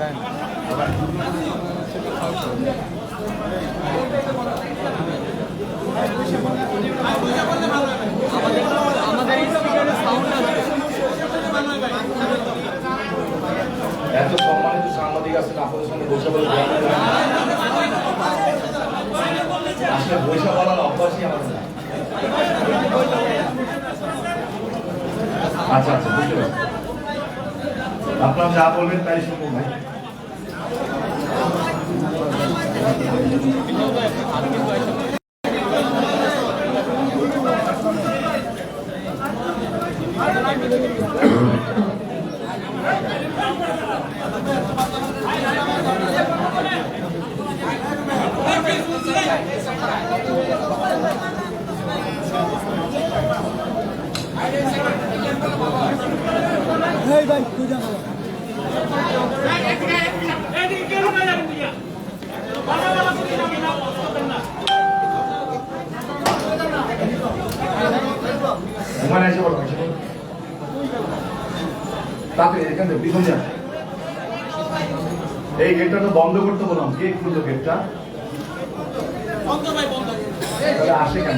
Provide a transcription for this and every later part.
এত সম্মানিত সাংবাদিক আছেন আপনাদের সঙ্গে বসে বলে আসলে বসে বলার অভ্যাসই আমাদের না। আচ্ছা আচ্ছা বুঝতে পারছি, আপনারা যা বলবেন তাই শুনবো ভাই। Hey, bhai, tu jana. ওখানে এসে বলো তাতে এখান থেকে বিঘন যান। এই গেটটা তো বন্ধ করতে বললাম, কে খুললো গেটটা? তাহলে আসে কেন?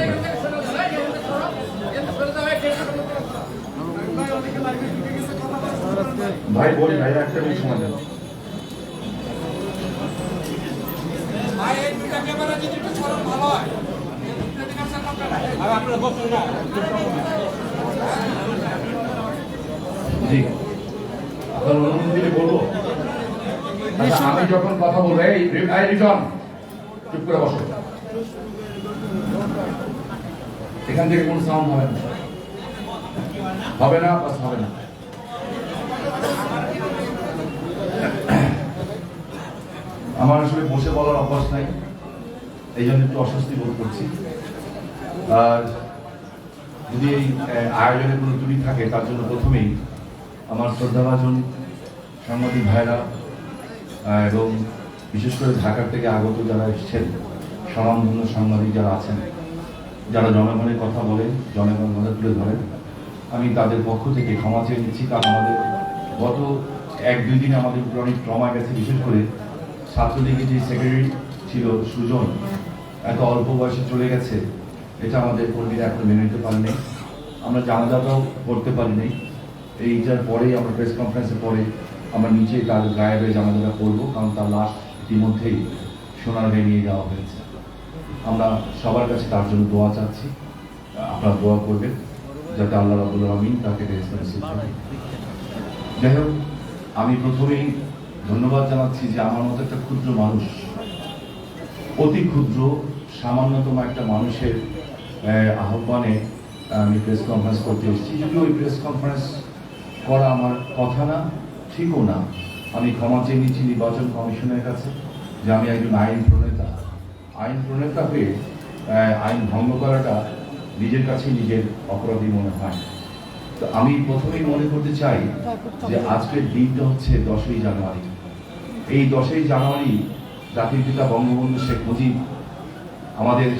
ভাই বলি ভাই একটা মিনিট সময় দেন। জি আপনার অনুমতি দিলে বলবো। আমি যখন কথা বলবো এই রিটন চুপ করে বসো, এখান থেকে কোন সাউন্ড হবে না, হবে না বাস হবে না। আমার আসলে বসে বলার অভ্যাস নাই, এই জন্য একটু অস্বস্তি বোধ করছি। আর যদি এই আয়োজনে কোনো ত্রুটি থাকে তার জন্য প্রথমেই আমার শ্রদ্ধাভাজন সাংবাদিক ভাইরা এবং বিশেষ করে ঢাকার থেকে আগত যারা এসেছেন স্বনামধন্য সাংবাদিক যারা আছেন, যারা জনগণের কথা বলেন, জনগণ কথা তুলে ধরেন, আমি তাদের পক্ষ থেকে ক্ষমা চেয়ে নিচ্ছি। কারণ আমাদের গত 1-2 দিনে আমাদের উপর অনেক ট্রমা গেছে। বিশেষ করে ছাত্রলীগের যে সেক্রেটারি ছিল সুজন এত অল্প বয়সে চলে গেছে, এটা আমাদের কর্মীরা এখন মেনে নিতে পারেনি। আমরা জানাজাটাও করতে পারিনি। এইটার পরেই আমরা প্রেস কনফারেন্সের পরে আমরা নিচে তার গায়েবে জানাজাটা করবো, কারণ তার লাশ ইতিমধ্যেই সোনারগাঁয়ে নিয়ে যাওয়া হয়েছে। আমরা সবার কাছে তার জন্য দোয়া চাচ্ছি, আপনারা দোয়া করবেন যাতে আল্লাহ রাব্বুল আলামিন তাকে রেহেস্ত নসিব করেন। যাই হোক, আমি প্রথমেই ধন্যবাদ জানাচ্ছি যে আমার মতো একটা ক্ষুদ্র মানুষ, অতি ক্ষুদ্র সামান্যতম একটা মানুষের আহ্বানে আমি প্রেস কনফারেন্স করতে এসেছি। যদিও ওই প্রেস কনফারেন্স করা আমার কথা না, ঠিকও না। আমি ক্ষমা চেয়ে নিচ্ছি নির্বাচন কমিশনের কাছে যে আমি একজন আইন প্রণেতা হয়ে আইন ভঙ্গ করাটা নিজের কাছে নিজের অপরাধী মনে হয়। তো আমি প্রথমেই মনে করতে চাই যে আজকের দিনটা হচ্ছে 10ই জানুয়ারি। এই 10ই জানুয়ারি জাতির পিতা বঙ্গবন্ধু শেখ মুজিব আমাদের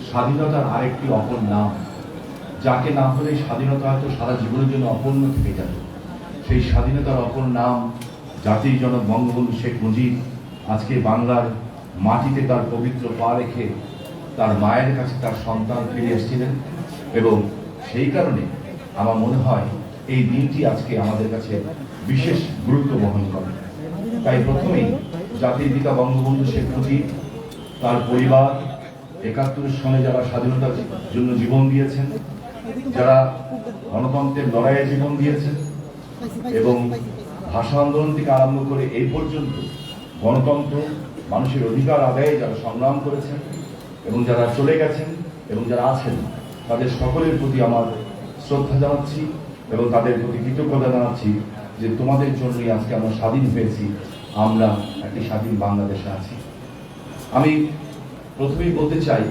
স্বাধীনতার আরেকটি অপর নাম, যাকে না হলে স্বাধীনতা হয়তো সারা জীবনের জন্য অপূর্ণ থেকে যাবে। সেই স্বাধীনতার অপর নাম জাতির জনক বঙ্গবন্ধু শেখ মুজিব আজকে বাংলার মাটিতে তার পবিত্র পা রেখে তার মায়ের কাছে তার সন্তান ফিরে এসেছিলেন, এবং সেই কারণে আমার মনে হয় এই দিনটি আজকে আমাদের কাছে বিশেষ গুরুত্ব বহন করে। তাই প্রথমেই জাতির পিতা বঙ্গবন্ধু শেখ মুজিব, তার পরিবার, ৭১ সনে যারা স্বাধীনতার জন্য জীবন দিয়েছেন, যারা গণতন্ত্রের লড়াইয়ে জীবন দিয়েছেন এবং ভাষা আন্দোলন থেকে আরম্ভ করে এই পর্যন্ত গণতন্ত্র মানুষের অধিকার আদায়ে যারা সংগ্রাম করেছেন এবং যারা চলে গেছেন এবং যারা আছেন, তাদের সকলের প্রতি আমার শ্রদ্ধা জানাচ্ছি এবং তাদের প্রতি কৃতজ্ঞতা জানাচ্ছি যে তোমাদের জন্যই আজকে আমরা স্বাধীন হয়েছি, আমরা একটি স্বাধীন বাংলাদেশে আছি। আমি প্রথমেই বলতে চাই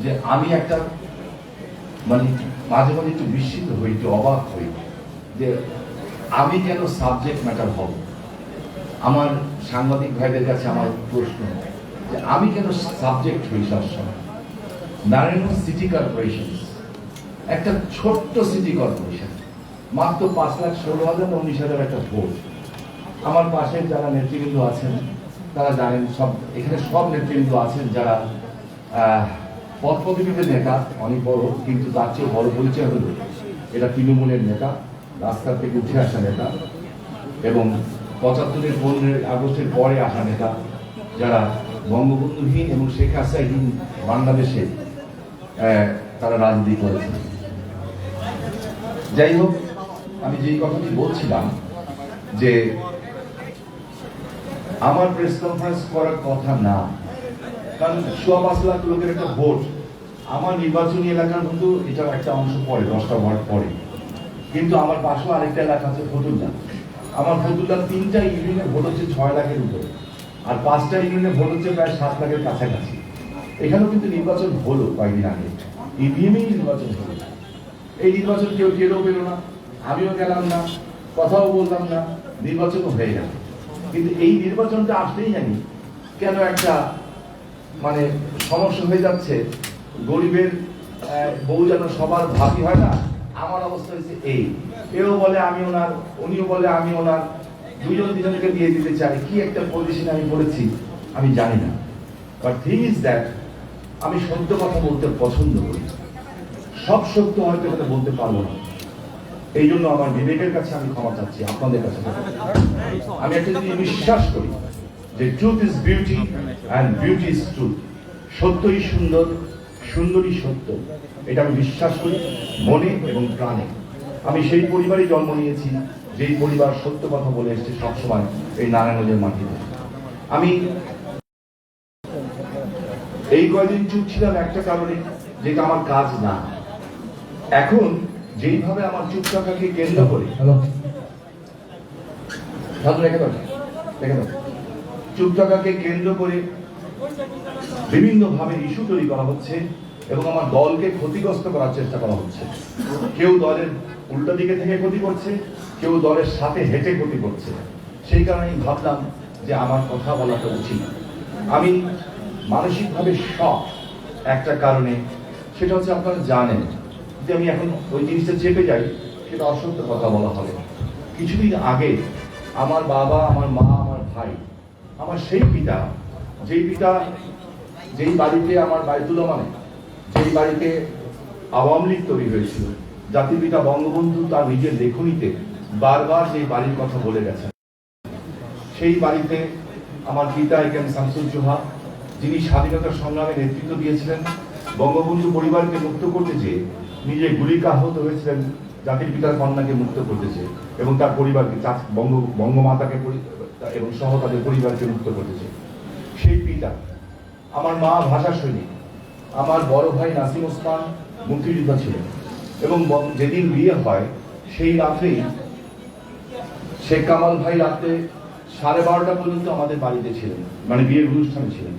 যে আমি একটা মাঝে মাঝে একটু বিস্মিত হই, একটু অবাক হই যে আমি কেন সাবজেক্ট ম্যাটার হব। আমার সাংবাদিক ভাইদের কাছে আমার প্রশ্ন যে আমি কেন সাবজেক্ট হই সবসময়। নারায়ণগঞ্জ সিটি কর্পোরেশন একটা ছোট্ট সিটি কর্পোরেশন, মাত্র 5,16,000 19,000 একটা ভোট। আমার পাশে যারা নেতৃবৃন্দ আছেন তারা জানেন, সব এখানে সব নেতৃবৃন্দ আছেন যারা পদপদবীদের নেতা, অনেক বড়, কিন্তু তার চেয়ে বড় পরিচয় হলো এটা তৃণমূলের নেতা, রাস্তা থেকে উঠে আসা নেতা এবং ৭৫-এর ১৫ আগস্টের পরে আসা নেতা, যারা বঙ্গবন্ধুহীন এবং শেখ হাসিনাহীন বাংলাদেশে তারা রাজনীতি করেছে। যাই হোক, আমি যেই কথাটি বলছিলাম যে আমার প্রেস কনফারেন্স করার কথা না, কারণ ৫.৫ লাখ লোকের একটা ভোট, আমার নির্বাচনী এলাকার মতো এটার একটা অংশ পড়ে, 10টা ওয়ার্ড পড়ে, কিন্তু আমার পাশেও আরেকটা এলাকা আছে ফতুল্লা। আমার ফতুল্লার 3টা ইউনিয়নের ভোট হচ্ছে 6 লাখের উপরে, আর 5টা ইউনিয়নের ভোট হচ্ছে প্রায় 7 লাখের কাছাকাছি। এখানেও কিন্তু নির্বাচন হলো কয়েকদিন আগে, ইভিএমেই নির্বাচন হলো। এই নির্বাচন কেউ টেরও পেল না, আমিও গেলাম না, কথাও বললাম না, নির্বাচনও হয়ে গেল। কিন্তু এই নির্বাচনটা আসলেই জানি কেন একটা মানে সমস্যা হয়ে যাচ্ছে। গরিবের বউ যেন সবার ভাবি হয় না, আমার অবস্থা হচ্ছে এই, এও বলে আমি ওনার, উনিও বলে আমি ওনার, দুজন দুজনকে দিয়ে দিতে চাই। কি একটা পজিশনে আমি পড়েছি আমি জানি না। বাট থিং ইজ দ্যাট আমি সত্য কথা বলতে পছন্দ করি, সব সত্য হয়তো এখানে বলতে পারবো না, এই জন্য আমার বিবেকের কাছে আমি ক্ষমা চাচ্ছি, আপনাদের কাছে। আমি একটা জিনিস বিশ্বাস করি যে truth is beauty and beauty is truth. সত্যই সুন্দর, সুন্দরই সত্য, এটা আমি বিশ্বাস করি মনে এবং প্রাণে। আমি সেই পরিবারে জন্ম নিয়েছি যেই পরিবার সত্য কথা বলে এসছে সবসময় এই নারায়ণগঞ্জের মাটিতে। আমি এই কয়েকদিন চুপ ছিলাম একটা কারণে, যেটা আমার কাজ না। এখন যেইভাবে আমার চুপ থাকাকে কেন্দ্র করে চুপ থাকাকে কেন্দ্র করে বিভিন্ন ভাবে ইস্যু তৈরি করা হচ্ছে এবং আমার দলকে ক্ষতিগ্রস্ত করার চেষ্টা করা হচ্ছে। কেউ দলের উল্টো দিকে থেকে ক্ষতি করছে, কেউ দলের সাথে হেঁটে ক্ষতি করছে। সেই কারণে আমি ভাবলাম যে আমার কথা বলাটা উচিত। আমি মানসিকভাবে শক একটা কারণে, সেটা হচ্ছে আপনারা জানেন যে আমি এখন ওই জিনিসটা চেপে যাই, সেটা অসত্য কথা বলা হবে। কিছুদিন আগে আমার বাবা, আমার মা, আমার ভাই, আমার সেই পিতা, যেই বাড়িতে আমার বাড়িতুলো মানে যেই বাড়িতে আওয়ামী লীগ তৈরি হয়েছিল, জাতির পিতা বঙ্গবন্ধু তার নিজের লেখনীতে বারবার যে বাড়ির কথা বলে গেছেন, সেই বাড়িতে আমার পিতা একেন শামসুল জোহা, যিনি স্বাধীনতা সংগ্রামে নেতৃত্ব দিয়েছিলেন, বঙ্গবন্ধু পরিবারকে মুক্ত করতে চেয়ে নিজে গুলিকাহত হয়েছিলেন, জাতির পিতার কন্যাকে মুক্ত করতে চেয়ে, এবং তার পরিবারকে বঙ্গমাতাকে এবং সহ তাদের পরিবারকে মুক্ত করতে চেয়ে। সেই পিতা, আমার মা ভাষা সৈনিক, আমার বড় ভাই নাসিম ওসমান মুক্তিযোদ্ধা ছিলেন, এবং যেদিন বিয়ে হয় সেই রাত্রেই শেখ কামাল ভাই রাত্রে 12:30 পর্যন্ত আমাদের বাড়িতে ছিলেন, মানে বিয়ের অনুষ্ঠানে ছিলেন।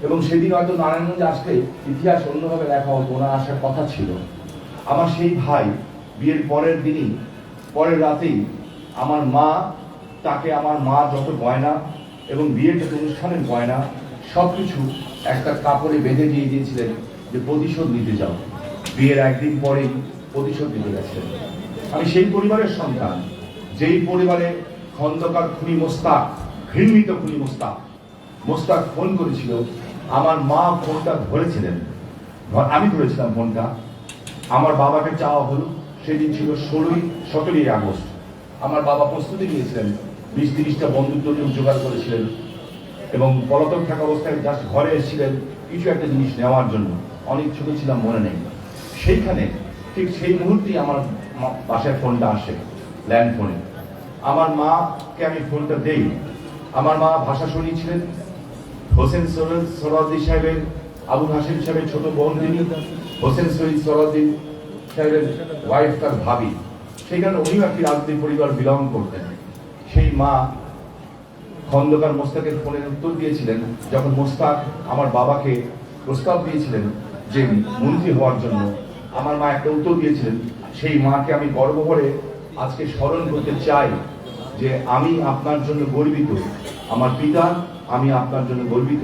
এবং সেদিন হয়তো নারায়ণগঞ্জে আসলে ইতিহাস অন্যভাবে লেখা হতো, ওনার আসার কথা ছিল। আমার সেই ভাই বিয়ের পরের দিনই, পরের রাতেই আমার মা তাকে, আমার মা যত গয়না এবং বিয়ের যত অনুষ্ঠানের গয়না সবকিছু একটা কাপড়ে বেঁধে দিয়ে দিয়েছিলেন যে প্রতিশোধ নিতে যাও। বিয়ের একদিন পরেই প্রতিশোধ নিতে গেছিলেন। আমি সেই পরিবারের সন্তান, যেই পরিবারে খন্দকার খুনি মোস্তাক, ঘৃণিত খুনি মোস্তাক ফোন করেছিল, আমার মা ফোনটা ধরেছিলেন, আমি ধরেছিলাম ফোনটা। আমার বাবাকে চাওয়া হলো, সেদিন ছিল 17ই আগস্ট। আমার বাবা প্রস্তুতি নিয়েছিলেন, 20-30টা বন্দুক জোগাড় করেছিলেন এবং পলাতক থাকা অবস্থায় জাস্ট ঘরে এসেছিলেন কিছু একটা জিনিস নেওয়ার জন্য। অনেক ছোট ছিলাম, মনে নেই। সেইখানে ঠিক সেই মুহূর্তেই আমার বাসায় ফোনটা আসে, ল্যান্ড ফোনে। আমার মাকে আমি ফোনটা দেই। আমার মা ভাষা শুনিয়েছিলেন, হোসেন সোহরাওয়ার্দী সাহেবের, আবুল হাসিম সাহেবের ছোট বোন যিনি, হোসেন শহীদ সোহরাওয়ার্দী সাহেবের ওয়াইফ, তার ভাবি। সেই কারণে উনিও একটি রাজনৈতিক পরিবার বিলং করতেন। সেই মা খন্দকার মোস্তাকের ফোনের উত্তর দিয়েছিলেন যখন মোস্তাক আমার বাবাকে প্রস্তাব দিয়েছিলেন যে মন্ত্রী হওয়ার জন্য। আমার মা একটা উত্তর দিয়েছিলেন। সেই মাকে আমি গর্ব করে আজকে স্মরণ করতে চাই যে আমি আপনার জন্য গর্বিত, আমার পিতা, আমি আপনার জন্য গর্বিত,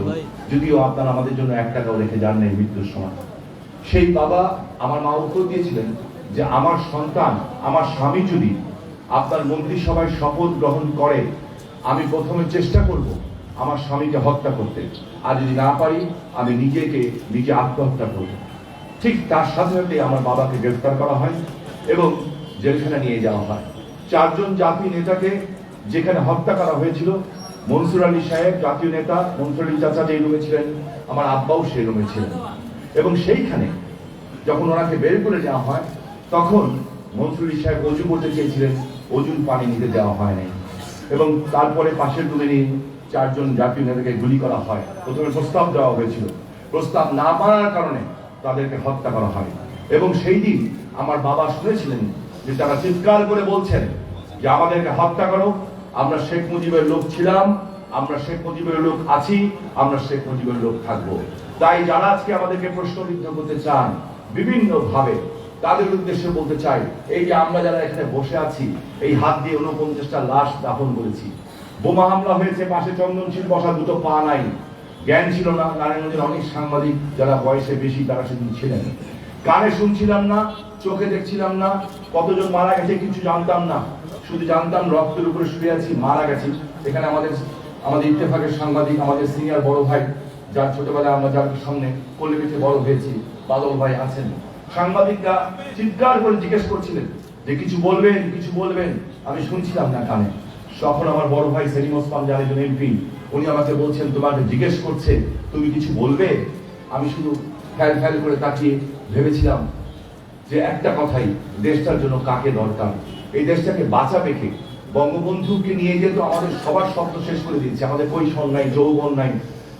যদিও আপনার আমাদের জন্য 1 টাকাও রেখে যান নাই মৃত্যুর সময়। সেই বাবা, আমার মা উত্তর দিয়েছিলেন যে আমার সন্তান, আমার স্বামী যদি আপনার মন্ত্রিসভায় শপথ গ্রহণ করে আমি প্রথমে চেষ্টা করব আমার স্বামীকে হত্যা করতে, আর যদি না পারি আমি নিজে আত্মহত্যা করব। ঠিক তার সাথে সাথে আমার বাবাকে গ্রেফতার করা হয় এবং জেলখানা নিয়ে যাওয়া হয়। 4 জন জাতীয় নেতাকে যেখানে হত্যা করা হয়েছিল, মনসুর আলী সাহেব জাতীয় নেতা, মনসুর আলী চাচা যে রুমে ছিলেন, আমার আব্বাও সেই রুমে ছিলেন। এবং সেইখানে যখন ওনাকে বের করে নেওয়া হয়, তখন মনসুর আলী সাহেব অজু করতে চেয়েছিলেন, অজুর পানি নিতে দেওয়া হয় নাই। এবং তারপরে পাশের রুমে নিয়ে 4 জন জাতীয় নেতাকে গুলি করা হয়। প্রথমে প্রস্তাব দেওয়া হয়েছিল, প্রস্তাব না মানার কারণে তাদেরকে হত্যা করা হয়। এবং সেই দিন আমার বাবা শুনেছিলেন যে তারা চিৎকার করে বলছেন যে আমাদেরকে হত্যা করো, আমরা শেখ মুজিবের লোক ছিলাম, আমরা শেখ মুজিবের লোক আছি, আমরা শেখ মুজিবের লোক থাকবো। তাই যারা আজকে আমাদেরকে প্রশ্নবিদ্ধ করতে চান বিভিন্ন ভাবে, তাদের উদ্দেশ্যে বলতে চাই, এই যে আমরা যারা এখানে বসে আছি, এই হাত দিয়ে 49টা লাশ দাফন করেছি। বোমা হামলা হয়েছে, পাশে চন্দনশীল বসা, দুটো পা নাই, জ্ঞান ছিল না। নারায়ণগঞ্জের অনেক সাংবাদিক যারা বয়সে বেশি তারা সেদিন ছিলেন। কানে শুনছিলাম না, চোখে দেখছিলাম না, কতজন মারা গেছে কিছু জানতাম না, শুধু জানতাম রক্তের উপরে শুয়ে আছি, মারা গেছি। এখানে আমাদের ইত্তেফাকের সাংবাদিক, আমাদের সিনিয়র বড় ভাই, যার ছোটবেলায় আমরা যার সামনে কোলে পিঠে বড় হয়েছি, বাদল ভাই আছেন। সাংবাদিকরা চিৎকার করে জিজ্ঞেস করছিলেন যে কিছু বলবেন, কিছু বলবেন। আমি শুনছিলাম না কানে। তখন আমার বড় ভাই সেলিম ওসমান, যার একজন এমপি, উনি আমাকে বলছেন তোমাকে জিজ্ঞেস করছে তুমি কিছু বলবে। আমি শুধু ফ্যাল করে তাকিয়ে ভেবেছিলাম যে একটা কথাই, দেশটার জন্য কাকে দরকার, এই দেশটাকে বাঁচাবে কে। বঙ্গবন্ধুকে নিয়ে যেহেতু আমাদের সবার স্বপ্ন শেষ করে দিচ্ছে, আমাদের কৈশোর নাই, যৌবন নাই,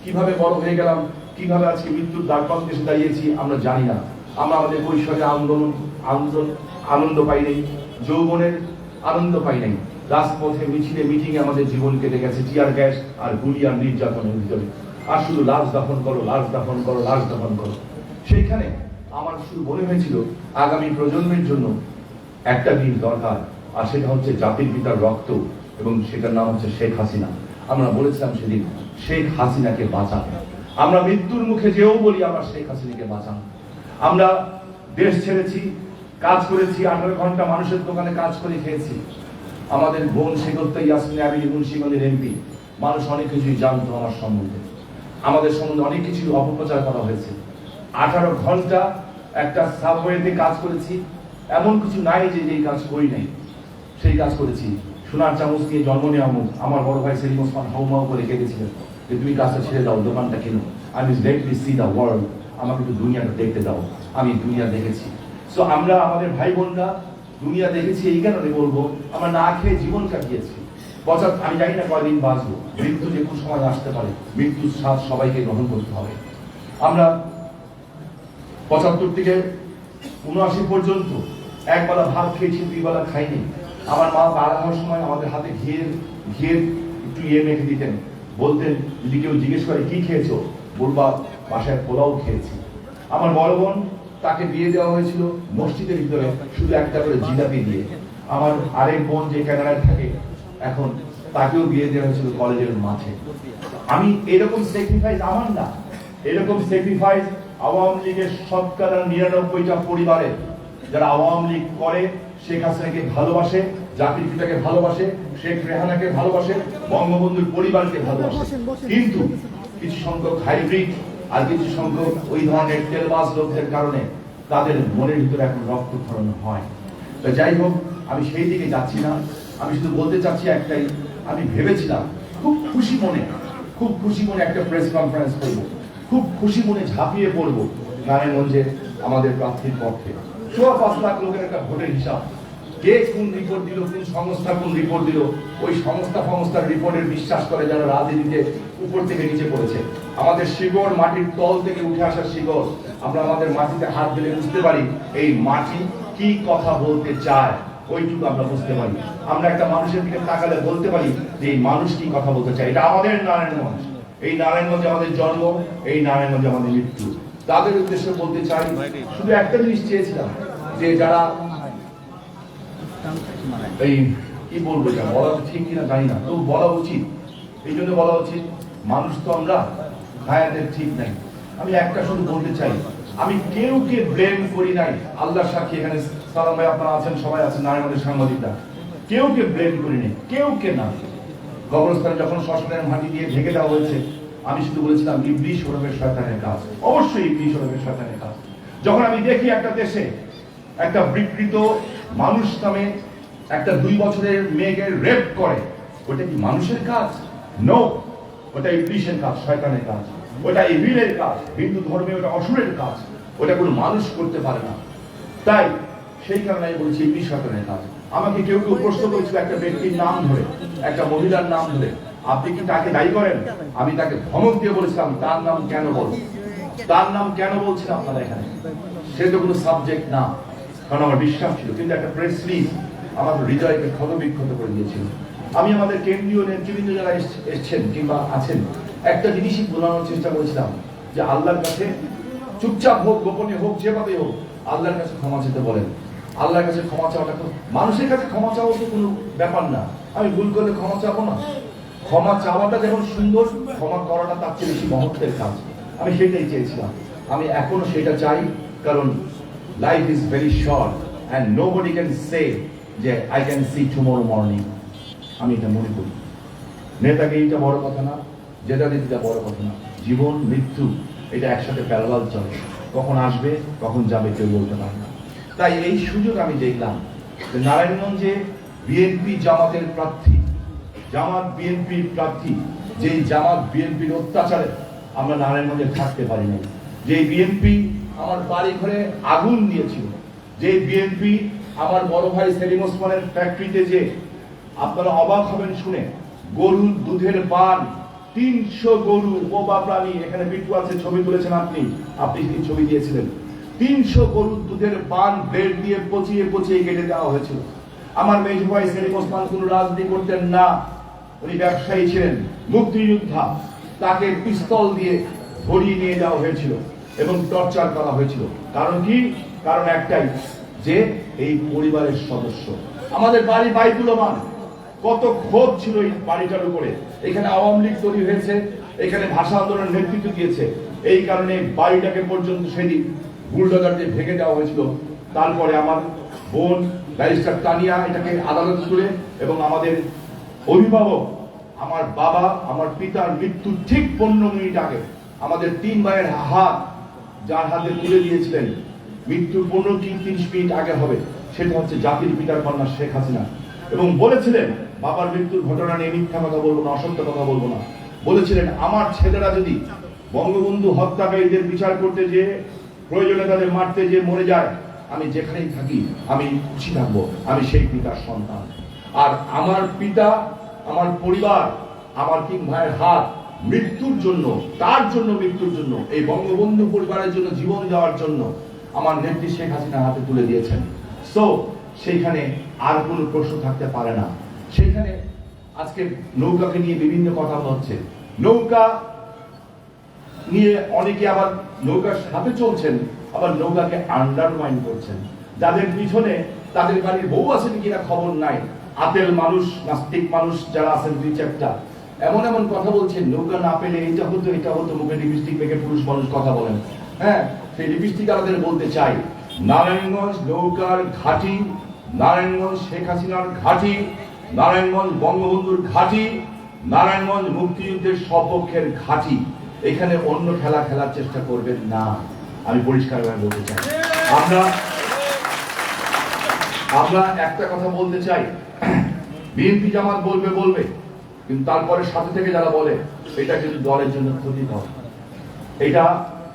কিভাবে বড় হয়ে গেলাম, কিভাবে আজকে মৃত্যুর দ্বারপ্রান্তে এসে দাঁড়িয়েছি আমরা জানি না। আমরা আমাদের কৈশোরে আনন্দ পাই নাই, যৌবনের আনন্দ পাই নাই। রাজপথে মিছিলে মিটিংয়ে আমাদের জীবন কেটে গেছে টিয়ার গ্যাস আর গুলি আর নির্যাতনের ভিতরে, আর শুধু লাশ দাফন করো, লাশ দাফন করো, লাশ দাফন করো। সেইখানে আমার শুধু মনে হয়েছিল আগামী প্রজন্মের জন্য একটা দিন দরকার, আর সেটা হচ্ছে জাতির পিতার রক্ত, এবং সেটার নাম হচ্ছে শেখ হাসিনা। আমরা বলেছিলাম সেদিন শেখ হাসিনাকে বাঁচান। আমরা মৃত্যুর মুখে যেও বলি আমরা শেখ হাসিনাকে বাঁচান। আমরা দেশ ছেড়েছি, কাজ করেছি, 18 ঘন্টা মানুষের দোকানে কাজ করে খেয়েছি। আমাদের বোন সেগত্তা ইয়াসমিন আবিদি মুন্সিগঞ্জের এমপি, মানুষ অনেক কিছুই জানতো আমার সম্বন্ধে, আমাদের সম্বন্ধে অনেক কিছু অপপ্রচার করা হয়েছে। 18 ঘন্টা একটা সাবওয়েতে কাজ করেছি, এমন কিছু নাই যে যেই কাজ করি নাই, সেই কাজ করেছি। সোনার চামচ দিয়ে জন্ম নেওয়া মুখ, আমার বড় ভাই সেলিম ওসমান হাউমাউ করে কেঁদেছিলেন যে তুমি কাজটা ছেড়ে দাও, দোকানটা কেন, আমি let me C the world, আমাকে একটু দুনিয়াটা দেখতে দাও। আমি দুনিয়া দেখেছি। সো আমরা আমাদের ভাই বোনরা দুনিয়া দেখেছি, এই কারণে বলবো আমরা না খেয়ে জীবন কাটিয়েছি। আমি জানি না কয়দিন বাঁচবো, মৃত্যু যে কোনো সময় আসতে পারে, মৃত্যুর স্বাদ সবাইকে গ্রহণ করতে হবে। আমরা 75 থেকে 79 পর্যন্ত একবেলা ভাত খেয়েছি, 2 বেলা খাইনি। আমার মা পাড়া হওয়ার সময় আমাদের হাতে ঘিয়ের একটু মেখে দিতেন, বলতেন যদি কেউ জিজ্ঞেস করে কি খেয়েছো, বলবা বাসায় পোলাও খেয়েছি। আমার বড় বোন, তাকে বিয়ে দেওয়া হয়েছিল মসজিদের ভিতরে শুধু একটা করে জিলাপি দিয়ে। আমার আরেক বোন যে কানাডায় থাকে এখন, তাকেও বিয়ে দেওয়া হয়েছিল কলেজের মাঠে। আমি এরকম স্যাক্রিফাইস আমার না, এরকম স্যাক্রিফাইস আওয়ামী লীগের 99টা পরিবারের, যারা আওয়ামী লীগ করে, শেখ হাসিনাকে ভালোবাসে, জাতির পিতাকে ভালোবাসে, শেখ রেহানাকে ভালোবাসে, বঙ্গবন্ধুর পরিবারকে ভালোবাসে। কিন্তু কিছু সংখ্যক হাইব্রিড আর কিছু সংখ্যক ওই ধরনের তেলবাজ লোকদের কারণে তাদের মনের ভিতরে এখন রক্তক্ষরণ হয়। তো যাই হোক, আমি সেই দিকে যাচ্ছি না। আমি শুধু বলতে চাচ্ছি একটাই, আমি ভেবেছিলাম খুব খুশি মনে একটা প্রেস কনফারেন্স করবো, খুব খুশি মনে ঝাঁপিয়ে পড়বো নারায়ণগঞ্জে আমাদের প্রার্থীর পক্ষে। 5 লাখ লোকের একটা ভোটের হিসাব, কে কোন রিপোর্ট দিল, কোন সংস্থা কোন রিপোর্ট দিল, ওই সংস্থার রিপোর্টের বিশ্বাস করে যারা রাজনীতিতে উপর থেকে নিচে পড়েছে। আমাদের শিকড় মাটির তল থেকে উঠে আসার শিকড়, আমরা আমাদের মাটিতে হাত দিলে বুঝতে পারি এই মাটি কি কথা বলতে চায়, ওইটুকু আমরা বুঝতে পারি। আমরা একটা মানুষের দিকে তাকালে বলতে পারি যে এই মানুষ কি কথা বলতে চায়। এটা আমাদের নারায়ণগঞ্জ, এই নারায়ণগঞ্জে আমাদের জন্ম, এই নারায়ণগঞ্জে আমাদের মৃত্যু। তাদের উদ্দেশ্যে বলতে চাই, শুধু একটা জিনিস চেয়েছিলাম যে যারা এই কি বলবো, এটা বলা ঠিক কিনা জানি না, তো বলা উচিত, এই জন্য বলা উচিত, মানুষ তো আমরা, হায়াতের ঠিক নাই। আমি একটা শুধু বলতে চাই, আমি কেউকে ব্লেম করি নাই, আল্লাহ সাক্ষী, এখানে সালাম ভাই আপনারা আছেন, সবাই আছেন, নারায়ণগঞ্জের সাংবাদিকরা, কেউকে ব্লেম করি নাই, কেউকে না। কবরস্থানে যখন শ্মশানের মাটি দিয়ে ঢেকে দেওয়া হয়েছে, আমি শুধু বলেছিলাম ইবলিশ ওরফে শয়তানের কাজ, অবশ্যই ইবলিশ ওরফে শয়তানের কাজ। যখন আমি দেখি একটা দেশে একটা বিকৃত মানুষ নামে একটা 2 বছরের মেয়েকে রেপ করে, ওটা কি মানুষের কাজ? নো, ওটা ইবলিশের কাজ, শয়তানের কাজ, ওটা ইভিলের কাজ। হিন্দু ধর্মে ওটা অসুরের কাজ, ওটা কোনো মানুষ করতে পারে না। তাই সেই কারণে আমি বলছি ইবলিশ শয়তানের কাজ। আমাকে কেউ কেউ প্রশ্ন করেছিল একটা ব্যক্তির নাম ধরে, একটা মহিলার নাম ধরে, আপনি কি তাকে দায়ী করেন? আমি তাকে ধমক দিয়ে বলেছিলাম তার নাম কেন বল, তার নাম কেন বলছেন আপনারা এখানে? সে তো কোনো সাবজেক্ট না, কারণ আমার বিশ্বাস ছিল। কিন্তু একটা প্রেস রিলিজ আমার হৃদয়কে ক্ষতবিক্ষত করে দিয়েছিল। আমি আমাদের কেন্দ্রীয় নেতৃবৃন্দ যারা এসছেন কিংবা আছেন, একটা জিনিসই বোঝানোর চেষ্টা করেছিলাম যে আল্লাহর কাছে চুপচাপ হোক, গোপনে হোক, যেভাবে হোক, আল্লাহর কাছে ক্ষমা চেতে বলেন। আল্লাহর কাছে ক্ষমা চাওয়াটা তো, মানুষের কাছে ক্ষমা চাওয়া তো কোনো ব্যাপার না। আমি ভুল করলে ক্ষমা চাবো না। ক্ষমা চাওয়াটা যেমন সুন্দর, ক্ষমা করাটা তার চেয়ে বেশি মহত্বের কাজ। আমি সেটাই চেয়েছিলাম, আমি এখনো সেটা চাই। কারণ life is very short and nobody can say যে I can see tomorrow morning. আমি এটা মনে করি। নেতাকে এইটা বড় কথা না, যেটা দিদিটা বড় কথা না। জীবন মৃত্যু এটা একসাথে প্যারালাল চলে, কখন আসবে কখন যাবে কেউ বলতে পারে না। তাই এই সুযোগ আমি দেখলাম যে নারায়ণগঞ্জে বিএনপি জামাতের প্রার্থী, জামাত বিএনপির প্রার্থী, যেই জামাত বিএনপির অত্যাচারে আমরা নারায়ণগঞ্জে থাকতে পারি নাই, যে বিএনপি আমার বাড়ি ঘরে আগুন দিয়েছিল, যে বিএনপি আমার বড় ভাই সেলিম ওসমানের ফ্যাক্টরিতে, যে আপনারা অবাক হবেন শুনে, গরুর দুধের পান 300 গরু বোবা প্রাণী, এখানে বিট্টু আছে, ছবি তুলেছেন আপনি ছবি দিয়েছিলেন, 300 গরুর দুধের পান ব্লেড দিয়ে পচিয়ে পচিয়ে কেটে দেওয়া হয়েছিল। আমার মেজ ভাই সেলিম ওসমান কোন রাজনীতি করতেন না, উনি ব্যবসায়ী ছিলেন, মুক্তিযোদ্ধা। তাকে পিস্তল দিয়ে ধরিয়ে নিয়ে যাওয়া হয়েছিল এবং টর্চার করা হয়েছিল। কারণ কি? কারণ একটাই, যে এই পরিবারের সদস্য। আমাদের বাড়ি বাইতুলমান, কত ক্ষোভ ছিল এই বাড়িটার উপরে। এখানে আওয়ামী লীগ তৈরি হয়েছে, এখানে ভাষা আন্দোলনের নেতৃত্ব দিয়েছে, এই কারণে বাড়িটাকে পর্যন্ত সেদিন বুলডোজার দিয়ে ভেঙে দেওয়া হয়েছিল। তারপরে আমার বোন ব্যারিস্টার তানিয়া এটাকে আদালত করে, এবং আমাদের অভিভাবক আমার বাবা, আমার পিতার মৃত্যুর ঠিক 15 মিনিট আগে আমাদের 3 ভাইয়ের হাত যার হাতে তুলে দিয়েছিলেন, মৃত্যুর 15 কি 30 মিনিট আগে হবে, সেটা হচ্ছে জাতির পিতার কন্যা শেখ হাসিনা। এবং বলেছিলেন বাবার মৃত্যুর ঘটনা নিয়ে মিথ্যা কথা বলবো না, অসত্য কথা বলবো না। বলেছিলেন আমার ছেলেরা যদি বঙ্গবন্ধু হত্যাকারীদের বিচার করতে যে প্রয়োজনে তাদের মারতে যে মরে যায়, আমি যেখানেই থাকি আমি খুশি থাকবো, আমি সেই পিতার সন্তান। আর আমার পিতা, আমার পরিবার, আমার 3 ভাইয়ের হাত মৃত্যুর জন্য, তার জন্য, মৃত্যুর জন্য, এই বঙ্গবন্ধু পরিবারের জন্য জীবন দেওয়ার জন্য আমার নেত্রী শেখ হাসিনা হাতে তুলে দিয়েছেন। সো সেইখানে আর কোনো প্রশ্ন থাকতে পারে না। সেখানে আজকে নৌকাকে নিয়ে বিভিন্ন কথা হচ্ছে, নৌকা নিয়ে অনেকে আবার নৌকার সাথে চলছেন, আবার নৌকাকে আন্ডারমাইন করছেন। যাদের পিছনে তাদের বাড়ির বউ আছেন কিনা খবর নাই, আতেল মানুষ, নাস্তিক মানুষ যারা আছেন 2-4টা, এমন এমন কথা বলছেন, নৌকা না পেলে এটা হতো এটা হতো, মুখে লিপস্টিক মেখে পুরুষ মানুষ কথা বলেন। হ্যাঁ, সেই লিপস্টিক আমাদের বলতে চাই, নারায়ণগঞ্জ নৌকার ঘাঁটি, নারায়ণগঞ্জ শেখ হাসিনার ঘাঁটি, নারায়ণগঞ্জ বঙ্গবন্ধুর ঘাঁটি, নারায়ণগঞ্জ মুক্তিযুদ্ধের সপক্ষের ঘাঁটি। এখানে অন্য খেলা খেলার চেষ্টা করবেন না, আমি পরিষ্কারভাবে বলতে চাই। আমরা একটা কথা বলতে চাই, বিএনপি জামাত বলবে, কিন্তু তারপরে সাথে থেকে যারা বলে এটা কিন্তু দলের জন্য ক্ষতিকর, এটা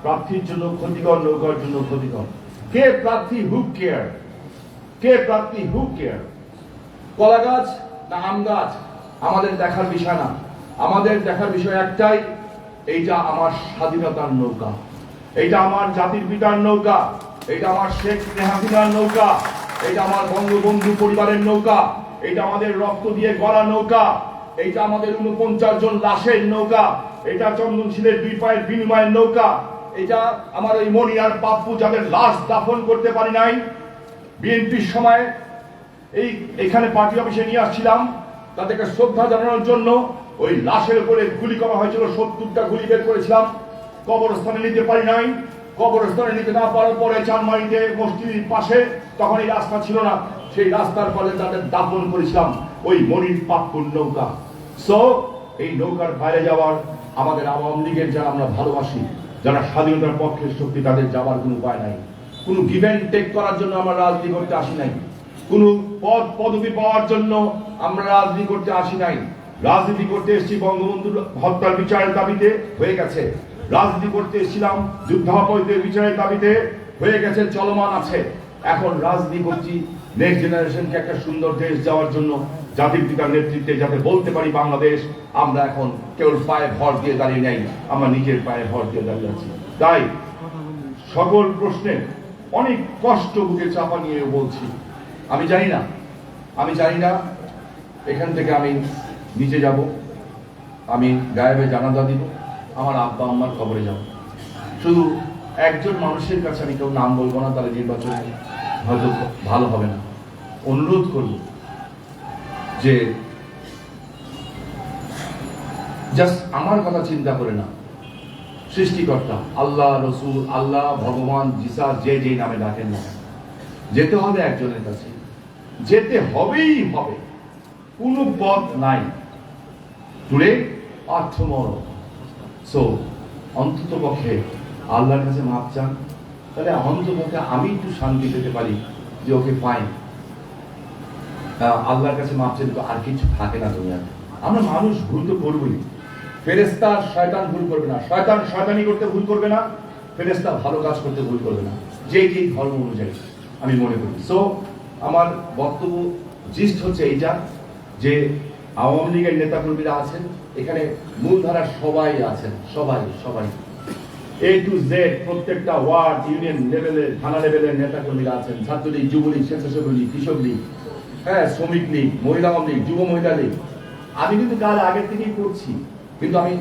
প্রার্থীর জন্য ক্ষতিকর, নৌকার জন্য ক্ষতিকর। কে প্রার্থী? হু কেয়ার? কে প্রার্থী? হু কেয়ার? কলা গাছ না আম গাছ আমাদের দেখার বিষয় না। আমাদের দেখার বিষয় একটাই, এইটা আমার স্বাধীনতার নৌকা, এইটা আমার জাতির পিতার নৌকা, এটা আমার শেখ হাসিনার নৌকা, এটা আমার বঙ্গবন্ধু পরিবারের নৌকা, এটা আমাদের রক্ত দিয়ে গড়া নৌকা, এটা আমাদের 49 জন লাশের নৌকা, এটা চন্দনশীলের 2 পায়ের বিনিময়ের নৌকা, এটা আমার এই মনি আর পাপ্পু যাদের লাশ দাফন করতে পারি নাই। বিএনপির সময় এখানে পার্টি অফিসে নিয়ে আসছিলাম, তাদেরকে শ্রদ্ধা জানানোর জন্য ওই লাশের উপরে গুলি করা হয়েছিল, 70টা গুলি বের করেছিলাম, কবরস্থানে নিতে পারি নাই। কবরস্থানে নিতে না পারার পরে চানমারিতে মসজিদের পাশে, তখন এই রাস্তা ছিল না, সেই রাস্তার পরে তাদের দাফন করেছিলাম ওই মনির পাপ্পুর নৌকা। সো এই নৌকার বাইরে যাওয়ার আমাদের আওয়ামী লীগের যারা আমরা ভালোবাসি, যারা স্বাধীনতার পক্ষের শক্তি, তাদের যাওয়ার কোনো উপায় নাই। কোনো গিভ অ্যান্ড টেক করার জন্য আমরা রাজনীতি করতে আসি নাই। কোনো পদ পদবি পাওয়ার জন্য আমরা রাজনীতি করতে আসি নাই। রাজনীতি করতে এসেছি বঙ্গবন্ধুর হত্যার বিচারের দাবিতে, হয়ে গেছে। রাজনীতি করতে এসেছিলাম যুদ্ধাপরাধীদের বিচারের দাবিতে, হয়ে গেছে, চলমান আছে। এখন রাজনীতি করছি নেক্সট জেনারেশনকে একটা সুন্দর দেশ যাওয়ার জন্য, জাতির পিতার নেতৃত্বে, যাতে বলতে পারি বাংলাদেশ আমরা এখন কেবল পায়ে ভর দিয়ে দাঁড়িয়ে নাই, আমরা নিজের পায়ে ভর দিয়ে দাঁড়িয়ে আছি। তাই সকল প্রশ্নে অনেক কষ্ট বুকে চাপা নিয়ে বলছি, আমি জানি না এখান থেকে আমি নিচে যাব, আমি গায়েবে জানাজা দিব, আমার আব্বা আম্মার কবরে যাব। শুধু একজন মানুষের কাছে আমি কেউ নাম বলবো না, তাহলে নির্বাচনে হয়তো ভালো হবে না। অনুরোধ করব যে জাস্ট আমার কথা চিন্তা করে না, সৃষ্টিকর্তা আল্লাহ, রসুল, আল্লাহ, ভগবান, জিসাস, যে যেই নামে ডাকেন না, যেতে হবে একজনের কাছে, যেতে হবেই হবে, কোনো পথ নাই। টুডে আর টুমরো। সো অন্তত পক্ষে আল্লাহর কাছে মাপ চান, তাহলে অন্তত পক্ষে আমি একটু শান্তি পেতে পারি যে ওকে ফাইন, আল্লাহর কাছে মাপ চাইলে তো আর কিছু থাকে না দুনিয়াতে। আমরা মানুষ ভুল তো করবই, ফেরেশতা শয়তান ভুল করবে না, শয়তান শয়তানি করতে ভুল করবে না, ফেরেশতা ভালো কাজ করতে ভুল করবে না, যেই ধর্ম অনুযায়ী আমি মনে করি। সো আমার বক্তব্য জিস্ট হচ্ছে এইটা যে আওয়ামী লীগের নেতাকর্মীরা আছেন এখানে, মূলধারার সবাই আছেন, সবাই এ টু জেড, প্রত্যেকটা ওয়ার্ড, ইউনিয়ন লেভেলের, থানা লেভেলের নেতাকর্মীরা আছেন, ছাত্রলীগ, যুবলীগ, স্বেচ্ছাসেবক লীগ, কৃষক লীগ, হ্যাঁ, শ্রমিক লীগ, মহিলা লীগ, যুব মহিলা লীগ। আমি কিন্তু কাল আগের থেকেই করছি, কিন্তু আমি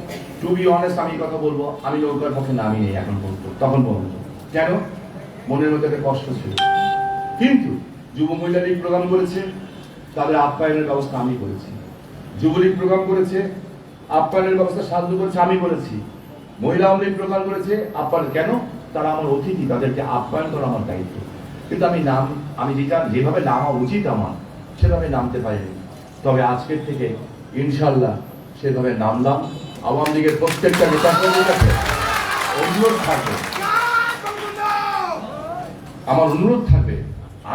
টু বি অনেস্ট আমি কথা বলবো, আমি নৌকার পক্ষে নামি নেই এখন পর্যন্ত, তখন পর্যন্ত। কেন? মনের মধ্যে একটা কষ্ট ছিল। কিন্তু যুব মহিলা লীগ প্রোগ্রাম করেছে, তাদের আপ্যায়নের ব্যবস্থা আমি করেছি। যুবলীগ প্রোগ্রাম করেছে, আপ্যায়নের ব্যবস্থা সাহায্য করেছে আমি করেছি। মহিলা লীগ প্রোগ্রাম করেছে, আপ্যায়ন। কেন? তারা আমার অতিথি, তাদেরকে আপ্যায়ন করা আমার দায়িত্ব। কিন্তু আমি যেভাবে নামা উচিত আমার, সেভাবে নামতে পারিনি। তবে আজকের থেকে ইনশাল্লাহ সেভাবে নামলাম। আওয়ামী লীগের প্রত্যেকটা নেতাকর্মীর কাছে অনুরোধ থাকবে, আমার অনুরোধ থাকবে,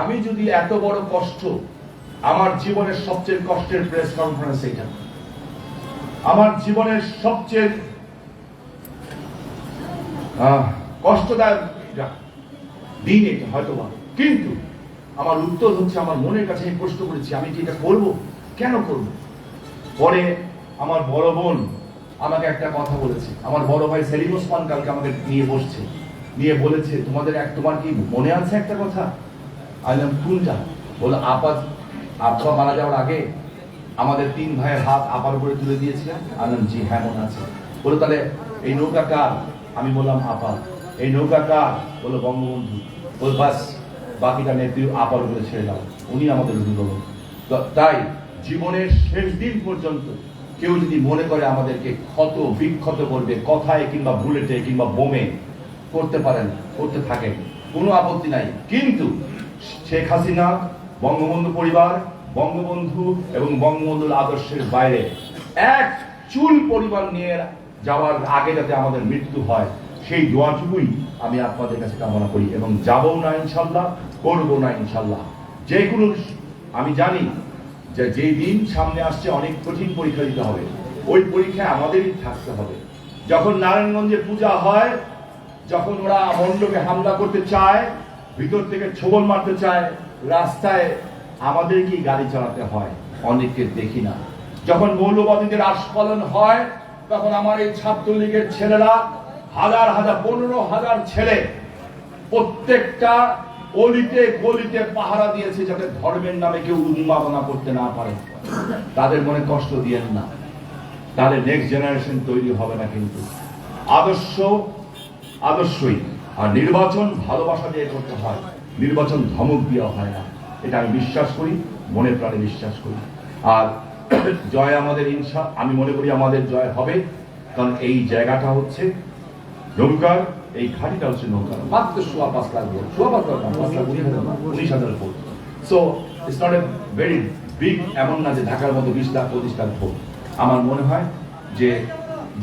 আমি যদি এত বড় কষ্ট, আমার জীবনের সবচেয়ে কষ্টের প্রেস কনফারেন্স এটা, আমার জীবনের সবচেয়ে কষ্টদায়ক দিন এটা হয়তো, কিন্তু আমার উত্তর হচ্ছে, আমার মনের কাছে আমি প্রশ্ন করেছি, আমি কি এটা করবো? কেন করবো? পরে আমার বড় বোন আমাকে একটা কথা বলেছে, আমার বড় ভাই সেলিম ওসমান কালকে আমাকে নিয়ে বলেছে, তোমার কি মনে আছে একটা কথা? আইলাম কোনটা? বলো, আপা মারা যাওয়ার আগে আমাদের 3 ভাইয়ের হাত আপার উপরে তুলে দিয়েছিলেন। আইলাম জি হ্যাঁ মনে আছে। বলো, তাহলে এই নৌকা কার? আমি বললাম আপা। এই নৌকা কার? বলো বঙ্গবন্ধু। বল বাস, বাকিটা নেত্রী আপার উপরে ছেড়ে দাও, উনি আমাদের অভিভাবক। তাই জীবনের শেষ দিন পর্যন্ত কেউ যদি মনে করে আমাদেরকে ক্ষত বিক্ষত করবে, কথায় কিংবা বুলেটে কিংবা বোমে, করতে পারেন, করতে থাকেন, কোনো আপত্তি নাই। কিন্তু শেখ হাসিনা, বঙ্গবন্ধু পরিবার, বঙ্গবন্ধু এবং বঙ্গবন্ধুর আদর্শের বাইরে এক চুল পরিবার নিয়ে যাওয়ার আগে যাতে আমাদের মৃত্যু হয়, সেই দোয়াটুকুই আমি আপনাদের কাছে কামনা করি। এবং যাবো না ইনশাল্লাহ, করবো না ইনশাল্লাহ। যে কোনো, আমি জানি যে যেই দিন সামনে আসছে অনেক কঠিন পরীক্ষা দিতে হবে, ওই পরীক্ষায় আমাদেরই থাকতে হবে। যখন নারায়ণগঞ্জে পূজা হয়, যখন ওরা মণ্ডপে হামলা করতে চায়, ভিতর থেকে ছোবল মারতে চায়, রাস্তায় আমাদের কি গাড়ি চালাতে হয়? অনেককে দেখি না। যখন মৌলবাদীদের আস্ফালন হয়, তখন আমার এই ছাত্রলীগের ছেলেরা, হাজার 15,000 ছেলে, প্রত্যেকটা অলিতে গলিতে পাহারা দিয়েছে, যাতে ধর্মের নামে কেউ উন্মাদনা করতে না পারে। তাদের মনে কষ্ট দিয়েন না, তাহলে নেক্সট জেনারেশন তৈরি হবে না। কিন্তু আদর্শই। আর নির্বাচন ভালোবাসা দিয়ে করতে হয়, নির্বাচন ধমক দেওয়া হয় না, এটা আমি বিশ্বাস করি, মনে প্রাণে বিশ্বাস করি। আর জয় আমাদের, আমি মনে করি আমাদের জয় হবে, কারণ এই জায়গাটা হচ্ছে নৌকার, এই ঘাটিটা হচ্ছে নৌকার, মাত্র 5.25 lakh vote, 19,000 vote. So it's not a very big, এমন না যে ঢাকার মতো 20 লাখ 25 লাখ ভোট। আমার মনে হয় যে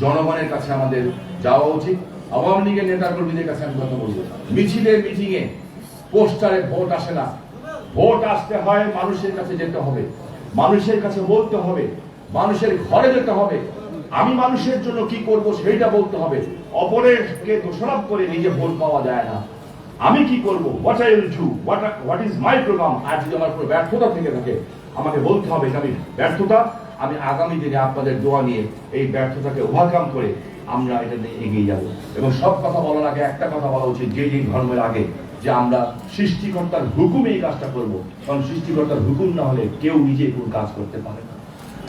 জনগণের কাছে আমাদের যাওয়া উচিত। আওয়ামী লীগের নেতা কর্মীদের কাছে আমি কথা বলবো, মিছিলে মিটিংয়ে পোস্টারে ভোট আসে না। ভোট আসতে হয় মানুষের কাছে যেতে হবে, মানুষের কাছে বলতে হবে, মানুষের ঘরে যেতে হবে। আমি মানুষের জন্য কি করব সেইটা বলতে হবে। অপরেরকে দোষারোপ করে নিজে ভোট পাওয়া যায় না। আমি কি করব, what I will do, what is my program. আর যদি আমার কোনো ব্যর্থতা থেকে থাকে আমাকে বলতে হবে যে আমি ব্যর্থতা, আমি আগামী দিনে আপনাদের দোয়া নিয়ে এই ব্যর্থতাকে ওভারকাম করে আমরা এটা নিয়ে এগিয়ে যাব। এবং সব কথা বলার আগে একটা কথা বলা উচিত, যে ধর্মের আগে, যে আমরা সৃষ্টিকর্তার হুকুমে এই কাজটা করব। কারণ সৃষ্টিকর্তার হুকুম না হলে কেউ নিজে কোনো কাজ করতে পারে না।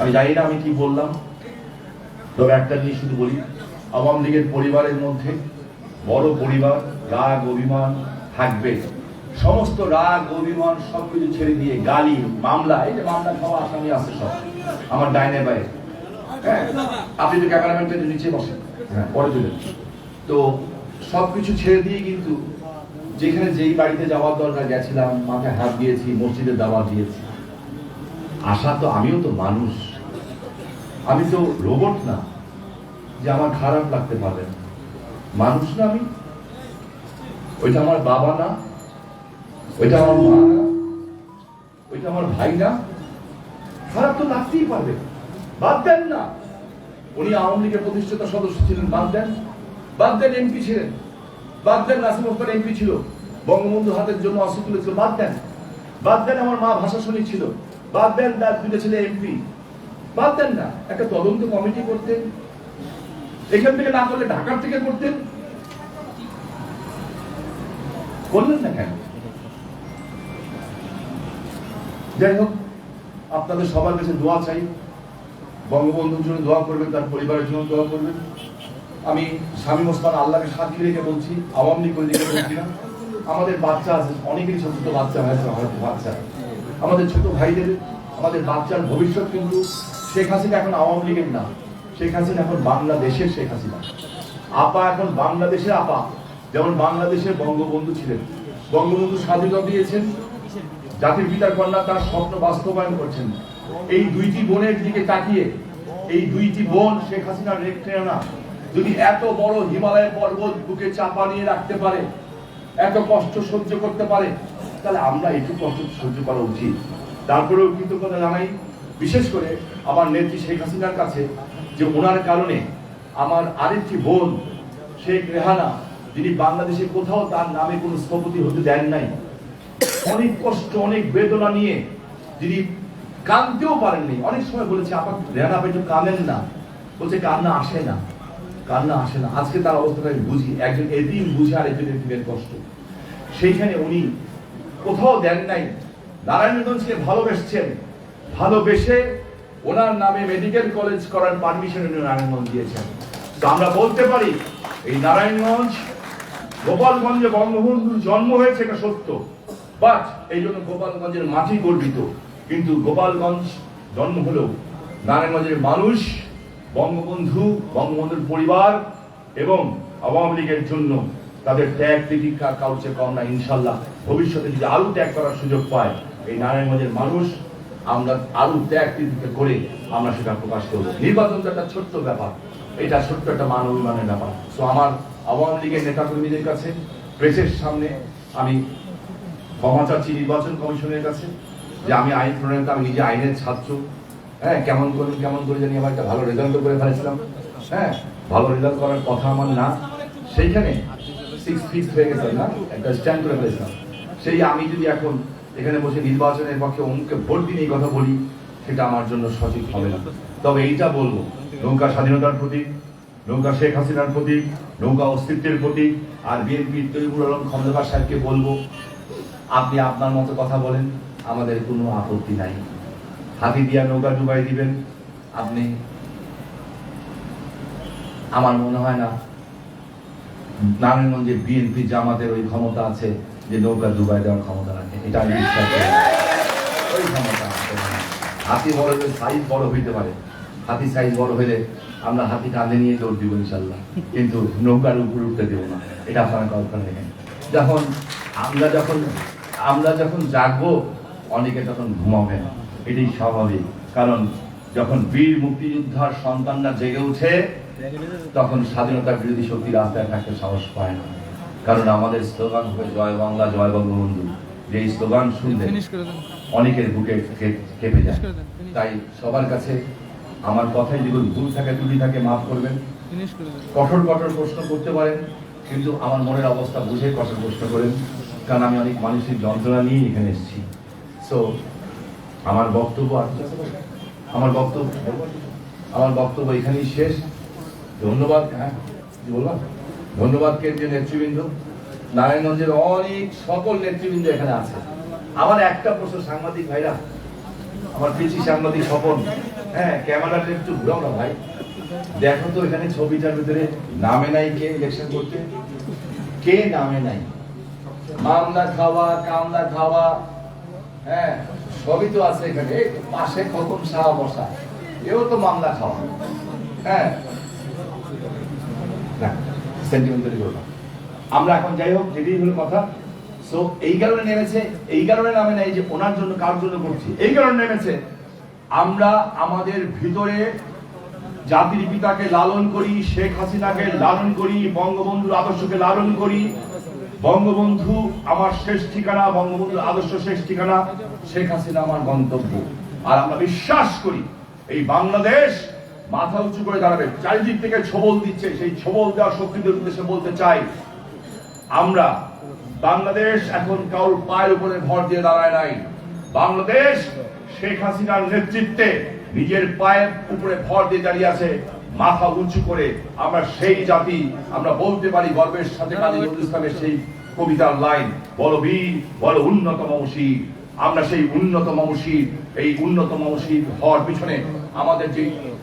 আমি জানি না আমি কি বললাম, তবে একটা জিনিস শুধু বলি, আওয়ামী লীগের পরিবারের মধ্যে বড় পরিবার, রাগ অভিমান থাকবে। সমস্ত রাগ অভিমান সবকিছু ছেড়ে দিয়ে গালি, মামলা, এই যে মামলা খাওয়া আসামি আছে সব আমার ডাইনে বাইরে। হ্যাঁ, আপনি তো ক্যামেরাম্যানটা নিচে বসেন, হ্যাঁ পরে তুলেন। তো সবকিছু ছেড়ে দিয়ে কিন্তু যেখানে যেই বাড়িতে যাওয়ার দরকার গেছিলাম, মাথায় হাত দিয়েছি, মসজিদের দাওয়াত দিয়েছি। আশা তো আমিও তো মানুষ, আমি তো রোবট না যে আমার খারাপ লাগতে পারে। মানুষ না আমি, ওইটা আমার বাবা না, ওইটা আমার মা না, ওইটা আমার ভাই না, খারাপ তো লাগতেই পারবে। বাদ দেন না, উনি আওয়ামী লীগের প্রতিষ্ঠাতা সদস্য ছিলেন, বাদ দেন। বাদ দেন এমপি ছিলেন, বাদ দেন নাসিম ওসমান এমপি ছিল, বঙ্গবন্ধু হাতের জন্য অস্ত্র তুলেছিল, বাদ দেন। বাদ দেন আমার মা ভাষা সৈনিক ছিল, বাদ দেন তার দুটো ছেলে এমপি, বাদ দেন না। একটা তদন্ত কমিটি করতেন, এখান থেকে না করলে ঢাকার থেকে করতেন, করলেন না কেন? যাই হোক, আপনাদের সবার কাছে দোয়া চাই, বঙ্গবন্ধুর জন্য দোয়া করবেন, তার পরিবারের জন্য দোয়া করবেন। আমি শামীম ওসমান আল্লাহকে সাক্ষী রেখে বলছি, আওয়ামী লীগ করে দিকে বলছি না। আমাদের বাচ্চা আছে, অনেকেরই ছোট ছোট বাচ্চা হয়েছে, হয়তো বাচ্চা, আমাদের ছোট ভাইদের, আমাদের বাচ্চার ভবিষ্যৎ কিন্তু শেখ হাসিনা এখন আওয়ামী লীগের না, শেখ হাসিনা এখন বাংলাদেশের শেখ হাসিনা। আপা এখন বাংলাদেশের আপা, যেমন বাংলাদেশের বঙ্গবন্ধু ছিলেন। বঙ্গবন্ধু স্বাধীনতা দিয়েছেন, জাতির পিতার কন্যা তার স্বপ্ন বাস্তবায়ন করছেন। এই দুইটি বোনের দিকে তাকিয়ে, এই দুইটি বোন শেখ হাসিনার রেখে না, যদি এত বড় হিমালয়ের পর্বত বুকে চাপা নিয়ে রাখতে পারে, এত কষ্ট সহ্য করতে পারে, তাহলে আমরা একটু কষ্ট সহ্য করা উচিত। তারপরেও কৃতজ্ঞতা জানাই বিশেষ করে আমার নেত্রী শেখ হাসিনার কাছে, যে ওনার কারণে আমার আরেকটি বোন শেখ রেহানা, যিনি বাংলাদেশে কোথাও তার নামে কোনো স্থপতি হতে দেন নাই, অনেক কষ্ট অনেক বেদনা নিয়ে যিনি কাঁদতেও পারেননি। অনেক সময় বলেছে আপা রেহানা আপনি একটু কাঁদেন না, বলছে কান্না আসে না, কান্না আসে না। আজকে তার অবস্থাটা আমি বুঝি, একজন এতিম বুঝে আর একজন এতিমের কষ্ট। সেইখানে উনি কোথাও দেন নাই, নারায়ণগঞ্জকে ভালোবেসেছেন, ভালোবেসে ওনার নামে মেডিকেল কলেজ করার পারমিশন উনি নারায়ণগঞ্জ দিয়েছেন। তো আমরা বলতে পারি এই নারায়ণগঞ্জ, গোপালগঞ্জে বঙ্গবন্ধুর জন্ম হয়েছে, এটা সত্য, বাট এই জন্য গোপালগঞ্জের মাটি গর্বিত। কিন্তু গোপালগঞ্জ জন্ম হলেও নারায়ণগঞ্জের মানুষ বঙ্গবন্ধু, বঙ্গবন্ধুর পরিবার এবং আওয়ামী লীগের জন্য তাদের ত্যাগ প্রতীক্ষা কাউকে কম না। ইনশাল্লাহ ভবিষ্যতে যদি আরো ত্যাগ করার সুযোগ পায় এই নারায়ণগঞ্জের মানুষ, আমরা আরো ত্যাগ প্রতীক্ষা করে আমরা সেটা প্রকাশ করবো। নির্বাচন তো একটা ছোট্ট ব্যাপার, এটা ছোট্ট একটা মান অভিমানের ব্যাপার। তো আমার আওয়ামী লীগের নেতাকর্মীদের কাছে, প্রেসের সামনে আমি ক্ষমা চাচ্ছি নির্বাচন কমিশনের কাছে, যে আমি আইন প্রণয়ন, আমি নিজে আইনের ছাত্র। হ্যাঁ, কেমন করে জানি আমার একটা ভালো রেজাল্ট করে ফেলেছিলাম। হ্যাঁ, ভালো রেজাল্ট করার কথা আমার না, সেইখানে 6 ফিক্স হয়ে গেছে না, একটা স্ট্যান্ড করে ফেলেছিলাম। সেই আমি যদি এখন এখানে বসে নির্বাচনের পক্ষে অমুককে ভোট দিন এই কথা বলি, সেটা আমার জন্য সঠিক হবে না। তবে এইটা বলবো, নৌকা স্বাধীনতার প্রতীক, নৌকা শেখ হাসিনার প্রতীক, নৌকা অস্তিত্বের প্রতীক। আর বিএনপির তৈবুর আলম খন্দকার সাহেবকে বলবো, আপনি আপনার মতো কথা বলেন, আমাদের কোনো আপত্তি নাই। হাতি দিয়া নৌকা ডুবাই দিবেন আপনি, আমার মনে হয় না নারায়ণগঞ্জে বিএনপি জামাতের ওই ক্ষমতা আছে যে নৌকা ডুবাই দেওয়ার ক্ষমতা রাখে, এটা আমি বিশ্বাস করি। ওই ক্ষমতা আছে। হাতি বড় হলে সাইজ বড় হইতে পারে, হাতি সাইজ বড় হলে আমরা হাতি কাঁধে নিয়ে দৌড় দিব ইনশাল্লাহ, কিন্তু নৌকার উপরে উঠতে দেবো না। এটা আপনারা কল্পনা রেখেন। যখন আমরা যখন জাগবো, অনেকে তখন ঘুমাবে না, এটাই স্বাভাবিক। কারণ যখন বীর মুক্তিযোদ্ধার সন্তানরা জেগে উঠে, তখন স্বাধীনতা বিরোধী শক্তি রাস্তায় থাকতে সাহস পায় না। কারণ আমাদের স্লোগান হবে জয় বাংলা, জয় বঙ্গবন্ধু। যে স্লোগান শুনলে অনেকের বুকে কেঁপে যায়। তাই সবার কাছে আমার কথাই যদি ভুল থাকে, ত্রুটি থাকে, মাফ করবেন। কঠোর কঠোর প্রশ্ন করতে পারেন, কিন্তু আমার মনের অবস্থা বুঝে কঠোর প্রশ্ন করেন, কারণ আমি অনেক মানসিক যন্ত্রণা নিয়ে এখানে এসেছি। সো আমার বক্তব্য এখানেই শেষ। ধন্যবাদ। হ্যাঁ, কি বললাম? ধন্যবাদ কেন্দ্রীয় নেতৃবৃন্দ, নারায়ণগঞ্জের অনেক সকল নেতৃবৃন্দ এখানে আছে। আমার একটা প্রশ্ন, সাংবাদিক ভাইরা, আমার পিছি সাংবাদিক স্বপন, হ্যাঁ, ক্যামেরাটা একটু ঘুরাও না ভাই, দেখো তো এখানে ছবিটার ভিতরে নামে নাই কে ইলেকশন করতে? কে নামে নাই? মামলা খাওয়া, কামলা খাওয়া, হ্যাঁ, সবই তো আছে এখানে। পাশে খোকন শাহ বসা, এও তো মামলা খাওয়া। হ্যাঁ, সেন্টিমেন্টালি বললাম। আমরা এখন যাই হোক, যেটাই হলো কথা। সো এই কারণে নেমেছে, এই কারণে নামে নাই যে ওনার জন্য কার জন্য করছি, এই কারণে নেমেছে আমরা আমাদের ভিতরে জাতির পিতাকে লালন করি, শেখ হাসিনাকে লালন করি, বঙ্গবন্ধুর আদর্শকে লালন করি। বঙ্গবন্ধু আমার শেষ ঠিকানা, বঙ্গবন্ধুর আদর্শ শেষ ঠিকানা, শেখ হাসিনা আমার গন্তব্য। আর আমরা বিশ্বাস করি এই বাংলাদেশ মাথা উঁচু করে দাঁড়াবে। চারিদিক থেকে ছবল দিচ্ছে, সেই ছবল দেওয়ার শক্তিদের উদ্দেশ্যে বলতে চাই, আমরা বাংলাদেশ এখন কারোর পায়ের উপরে ভর দিয়ে দাঁড়ায় নাই। বাংলাদেশ শেখ হাসিনার নেতৃত্বে নিজের পায়ের উপরে ভর দিয়ে দাঁড়িয়ে আছে, মাথা উঁচু করে। আমরা সেই জাতি, আমরা বলতে পারি গর্বের সাথে কাজী নজরুল ইসলামের সেই কবিতার লাইন, বলো বীর, বলো উন্নত মমশির। আমরা সেই উন্নত মমশির, এই উন্নত মমশির হওয়ার পিছনে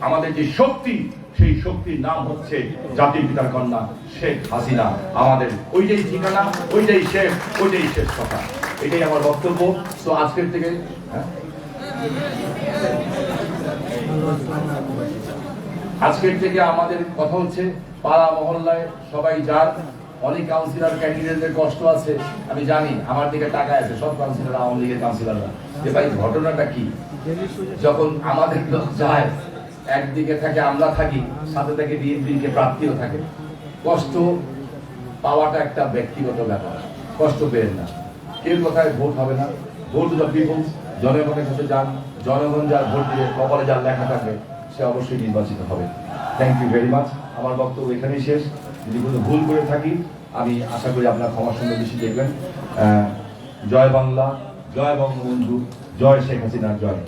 আমাদের যে শক্তি, সেই শক্তির নাম হচ্ছে জাতির পিতার কন্যা শেখ হাসিনা। আমাদের ওইটাই ঠিকানা, ওইটাই শেষ, ওইটাই শেষ কথা। এটাই আমার বক্তব্য। তো আজকের থেকে আমাদের কথা হচ্ছে, পাড়া মহল্লায় সবাই যার, অনেক কাউন্সিলর ক্যান্ডিডেটদের কষ্ট আছে, আমি জানি। আমার দিকে টাকা আছে সব কাউন্সিলর, আওয়ামী লীগের কাউন্সিলররা, যে ভাই ঘটনাটা কি। যখন আমাদের লোক যায়, একদিকে থাকে আমরা থাকি, সাথে থাকে বিএনপিকে প্রার্থীও থাকে। কষ্ট পাওয়াটা একটা ব্যক্তিগত ব্যাপার, কষ্ট পেয়ে না। কেউ কোথায় ভোট হবে না, ভোট টু দ্য পিপলস। জনগণের কাছে যান, জনগণ যার ভোট দিবে, কপালে যার লেখা থাকবে, সে অবশ্যই নির্বাচিত হবে। Thank you very much. আমার বক্তব্য এখানেই শেষ। যদি কোনো ভুল করে থাকি, আমি আশা করি আপনার ক্ষমার সঙ্গে বেশি দেখবেন। জয় বাংলা, জয় বঙ্গবন্ধু, জয় শেখ হাসিনা, জয়।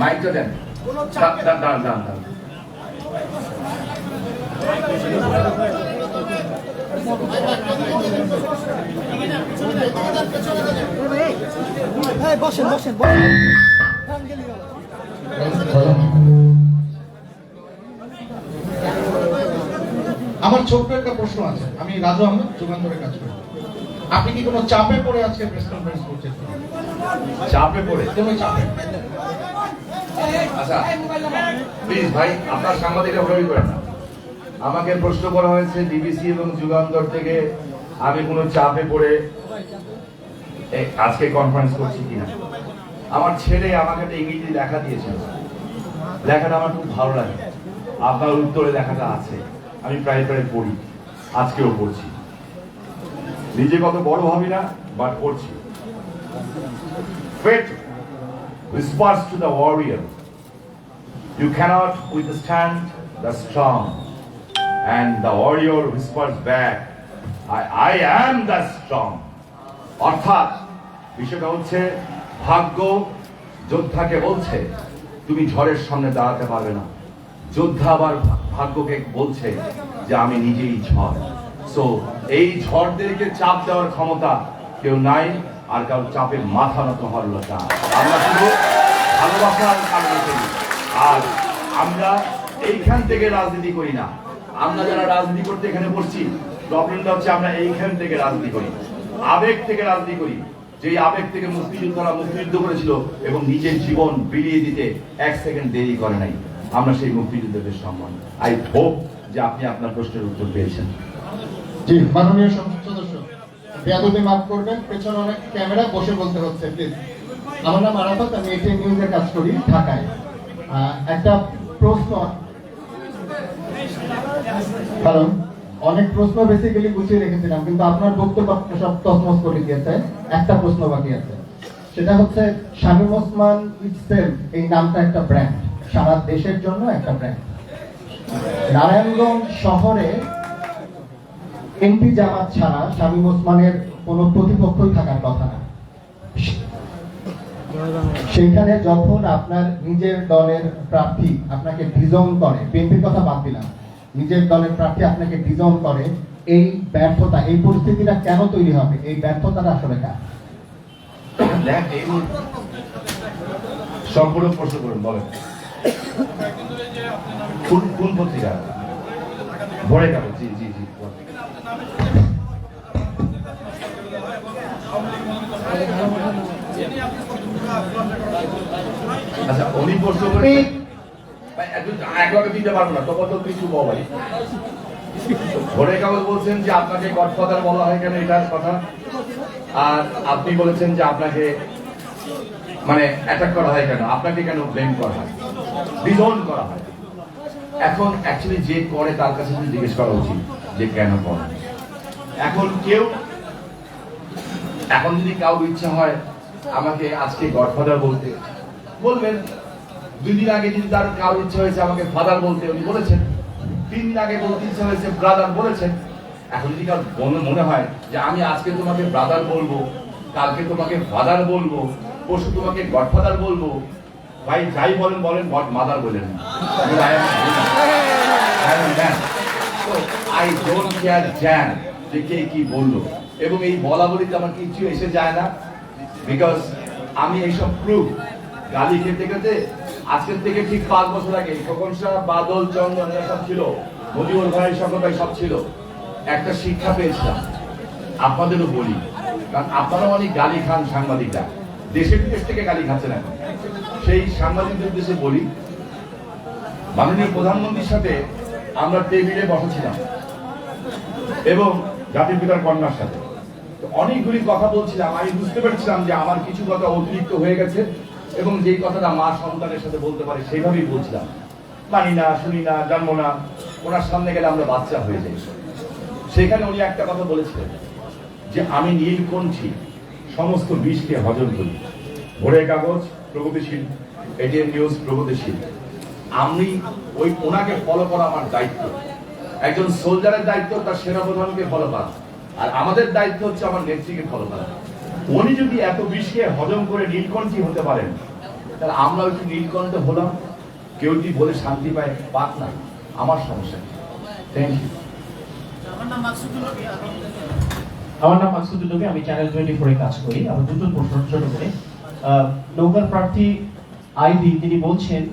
মাইকটা দেন, বসেন বসেন। আমার ছোট্ট একটা প্রশ্ন আছে। আমি রাজু আহমেদ, যুগান্তরে কাজ করি। আপনি কি কোনো চাপে পড়ে আজকে প্রেস কনফারেন্স করছেন? চাপে পড়ে? কোনো চাপে? আচ্ছা প্লিজ ভাই, আপনার সাংবাদিকরা ভয় করেন না। আমাকে প্রশ্ন করা হয়েছে ডিবিসি এবং যুগান্তর থেকে, আমি কোনো চাপে পড়ে আজকে কনফারেন্স করছি কিনা। আমার ছেলে আমাকে একটা ইংরেজি লেখা দিয়েছিল, লেখাটা আমার খুব ভালো লাগে। আপনার উত্তরে লেখাটা আছে, আমি প্রায় প্রায় পড়ি, আজকেও পড়ছি। নিজে কত বড় ভাবি না, বাট পড়ছি। Fate whispers to the warrior, you cannot withstand the strong, and the warrior whispers back, I am the strong. অর্থাৎ বিষয়টা হচ্ছে, ভাগ্য যোদ্ধাকে বলছে তুমি ঝড়ের সামনে দাঁড়াতে পারবে না, যোদ্ধা আবার ভাগ্যকে বলছে যে আমি নিজেই ঝড়। সো এই ঝড়দেরকে চাপ দেওয়ার ক্ষমতা কেউ নাই, আর কারো চাপে মাথা নত হওয়ার লোটা। আমরা শুধু ভালোবাসার কারণে করি। আর আমরা এইখান থেকে রাজনীতি করি না। আমরা যারা রাজনীতি করতে এখানে বসছি, প্রবলেমটা হচ্ছে আমরা এইখান থেকে রাজনীতি করি, আবেগ থেকে রাজনীতি করি। যেই আবেগ থেকে মুক্তিযোদ্ধারা মুক্তিযুদ্ধ করেছিল এবং নিজের জীবন বিলিয়ে দিতে এক সেকেন্ড দেরি করে নাই। আমরা সেই মুক্তিযুদ্ধের সম্মান। আই হোপ যে আপনি আপনার প্রশ্নের উত্তর পেয়েছেন। জি, মাননীয় সংসদ সদস্য। বেয়াদবি মাফ করবেন, পেছনে অনেক ক্যামেরা, বসে বলতে হচ্ছে প্লিজ। আমার নাম আরাফাত, আমি এটিএন নিউজে কাজ করি ঢাকায়। একটা প্রশ্ন, কারণ অনেক প্রশ্ন বেসিক্যালি গুছিয়ে রেখেছিলাম, কিন্তু আপনার বক্তব্য সব তসমস করে দিয়েছে। একটা প্রশ্ন বাকি আছে, সেটা হচ্ছে শামীম ওসমান ইটসেলফ এই নামটা একটা ব্র্যান্ড, সারা দেশের জন্য একটা ব্র্যান্ড। নারায়ণগঞ্জ শহরে এমপি জামাত ছাড়া শামীম ওসমানের কোনো প্রতিপক্ষই থাকার কথা না। সেইখানে যখন আপনার নিজের দলের প্রার্থী আপনাকে ডিজোন করে, বিএনপির কথা বাদ দিলাম, নিজের দলের প্রার্থী আপনাকে ডিজোন করে, এই ব্যর্থতা, এই পরিস্থিতিটা কেন তৈরি হবে? এই ব্যর্থতাটা আসলে কার? দেখ, এই সম্পূর্ণ প্রশ্ন করুন, বলেন। কোন পত্রিকা? ভোরে কাগজ। জি জি জি। আচ্ছা, উনি প্রশ্ন করে একভাবে দিতে পারবো না, তখন তো কিছু ভাই। ভোরে কাগজ বলছেন যে আপনাকে গডফাদার বলা হয় কেন, এটার কথা। আর আপনি বলেছেন যে আপনাকে মানে অ্যাটাক করা হয় কেন, আপনাকে কেন ব্লেম করা হয়, ডিজোন করা হয়। এখন অ্যাকচুয়ালি যে করে তার কাছে জিজ্ঞেস করা উচিত যে কেন করে। এখন যদি কাউ ইচ্ছা হয় আমাকে আজকে গডফাদার বলতে, বলবেন। 2 দিন আগে যদি তার কারো ইচ্ছা হয়েছে আমাকে ফাদার বলতে, উনি বলেছেন। 3 দিন আগে বলতে ইচ্ছা হয়েছে ব্রাদার, বলেছেন। এখন যদি কারো মনে হয় যে আমি আজকে তোমাকে ব্রাদার বলবো, কালকে তোমাকে ফাদার বলবো, পরশু তোমাকে গডফাদার বলবো, ভাই যাই বলেন বলেন, গড মাদার বলেন। আই ডোন্ট কেয়ার জ্যান যে কে কি বললো, এবং এই বলা বলিতে আমার কিছু এসে যায় না। বিকজ আমি এইসব প্রুফ গালি খেতে খেতে আজকের থেকে ঠিক 5 বছর আগে খোকন শাহ, বাদল, চন্দন সব ছিল, মজিবুর ভাই, সকল ভাই সব ছিল, একটা শিক্ষা পেয়েছিলাম। আপনাদেরও বলি, কারণ আপনারাও অনেক গালি খান, সাংবাদিকরা দেশের বিদেশ থেকে গালি খাচ্ছেন। এখন সেই সাংবাদিকদের উদ্দেশ্যে বলি, মাননীয় প্রধানমন্ত্রীর সাথে আমরা টেবিলে বসেছিলাম এবং জাতির পিতার কন্যার সাথে অনেকগুলি কথা বলছিলাম। আমি বুঝতে পারছিলাম যে আমার কিছু কথা অতিরিক্ত হয়ে গেছে, এবং যেই কথাটা মা সন্তানের সাথে বলতে পারে সেইভাবেই বলছিলাম। মানি না, শুনি না, জানবো না, ওনার সামনে গেলে আমরা বাচ্চা হয়ে যাই। সেখানে উনি একটা কথা বলেছিলেন যে আমি নীলকণ্ঠী সমস্ত বিষকে হজম করি। ভোরের কাগজ প্রগতিশীল, এটিএন নিউজ প্রগতিশীল। আমি ওনাকে ফলো করা আমার দায়িত্ব। একজন সোলজারের দায়িত্ব তার সেনাপ্রধানকে ফলো করা, আর আমাদের দায়িত্ব হচ্ছে আমার নেত্রীকে ফলো করা। উনি যদি এত বিষকে হজম করে নীলকণ্ঠী হতে পারেন, তাহলে আমরা একটু নীলকণ্ঠ হলাম, কেউ যদি বলে শান্তি পায়, পাক না, আমার সমস্যা। Thank you. আমার নাম মাকসুদুল নবী, আমি চ্যানেল 24 এ কাজ করি। আমার দুটো প্রশ্ন ছোট করে। নৌকার প্রার্থী আইভি তিনি বলছেন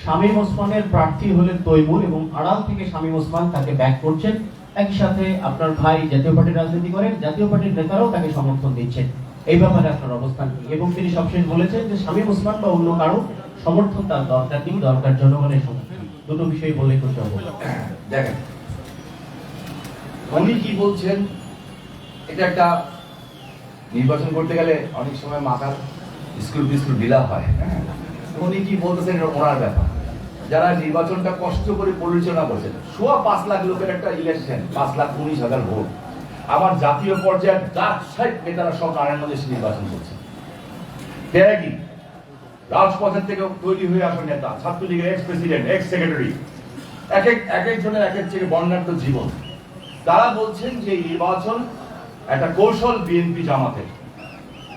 শামীম ওসমানের প্রার্থী হলেন তৈমুর, এবং আড়াল থেকে শামীম ওসমান তাকে ব্যাক করছেন। একই সাথে আপনার ভাই জাতীয় পার্টির রাজনীতি করেন, জাতীয় পার্টির নেতারাও তাকে সমর্থন দিচ্ছেন। এই ব্যাপারে আপনার অবস্থান কি? এবং তিনি সবশেষ বলেছেন যে শামীম ওসমান বা অন্য কারো সমর্থন তার দরকার নেই, দরকার জনগণের সমর্থন। দুটো বিষয় বলে খুশি হব। দেখেন, উনি কি বলছেন, এটা একটা নির্বাচন করতে গেলে অনেক সময় মাথার স্কুল ঢিলা হয়। উনি কি বলতেছেন এটা ওনার ব্যাপার। যারা নির্বাচনটা কষ্ট করে পরিচালনা করছেন, 5 লাখ লোকের একটা ইলেকশন, 5,19,000 ভোট, আমার জাতীয় পর্যায়ের ডার্ক সাইড নেতারা সব নারায়ণগঞ্জে এসে নির্বাচন করছে। ত্যাগী রাজপথের থেকে তৈরি হয়ে আসা নেতা, ছাত্রলীগের এক্স প্রেসিডেন্ট, এক্স সেক্রেটারি, এক একজনের এক এক থেকে বর্ণাঢ্য জীবন। তারা বলছেন যে নির্বাচন একটা কৌশল বিএনপি জামাতের।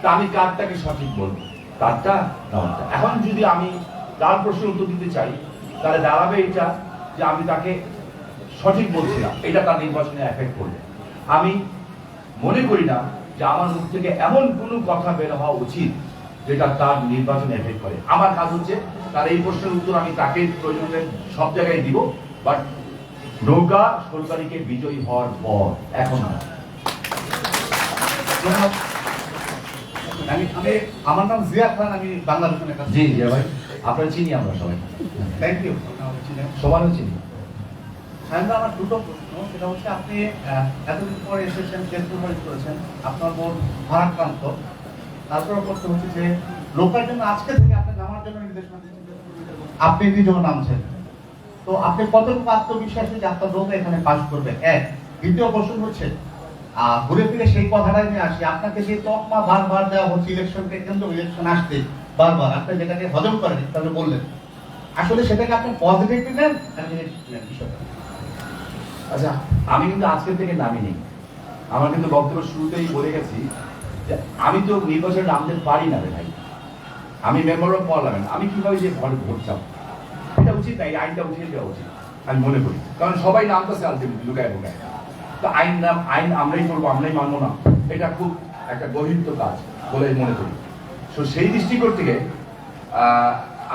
তা আমি কারটাকে সঠিক বলবো, তারটা না। এখন যদি আমি তার প্রশ্নের উত্তর দিতে চাই, তাহলে দাঁড়াবে এটা যে আমি তাকে সঠিক বলছিলাম, এটা তার নির্বাচনে এফেক্ট করবে। আমি মনে করি না যে আমার মুখ থেকে এমন কোনো কথা বের হওয়া উচিত যেটা তার নির্বাচনে এফেক্ট করে। আমার কাজ হচ্ছে তার এই প্রশ্নের উত্তর আমি তাকে প্রয়োজনে সব জায়গায় দিব, বাট নৌকা 16 তারিখে বিজয়ী হওয়ার পর, এখন না। আমার নাম জিয়া খান, আমি বাংলাদেশের কাছে। জি জিয়া ভাই, আপনারা চিনি আমরা সবাই। Thank you. সবারও চিনি। সাহেব, আমার দুটো প্রশ্ন। সেটা হচ্ছে আপনি এতদিন পরে এসেছেন, টেস্ট প্রিপারেশন করেছেন, আপনার মন ভারাক্রান্ত। তারপরে প্রশ্ন হচ্ছে যে লোকের জন্য আজকে থেকে আপনি নামার জন্য নির্দেশনা দিচ্ছেন, আপনি নিজেও নামছেন, তো আপনি কতটুকু আত্মবিশ্বাসী যে আপনার লোক এখানে পাস করবে? এক। দ্বিতীয় প্রশ্ন হচ্ছে ঘুরে ফিরে সেই কথাটাই নিয়ে আসি, আপনাকে যে তকমা বারবার দেওয়া হচ্ছে ইলেকশনকে কেন্দ্র, ইলেকশন আসতে বারবার আপনি যেটাকে হজম করেন তাহলে বললেন, আসলে সেটাকে আপনি পজিটিভ নেন না নেগেটিভ নেন বিষয়টা? আচ্ছা, আমি কিন্তু আজকের থেকে নামিনি। আমার কিন্তু বক্তব্য শুরুতেই বলে গেছি যে আমি তো নির্বাচনে নামতে পারি না রে ভাই। আমি মেম্বার অফ পার্লামেন্ট, আমি কিভাবে যে ভোট চাপ, এটা উচিত না, এই আইনটা উঠিয়ে দেওয়া উচিত আমি মনে করি। কারণ সবাই নামতেছে আলটিমেটলি লুকায় বোকায়, তো আইন আমরাই করবো, আমরাই মানবো না, এটা খুব একটা গভীর কাজ বলে মনে করি। তো সেই দৃষ্টিকোণ থেকে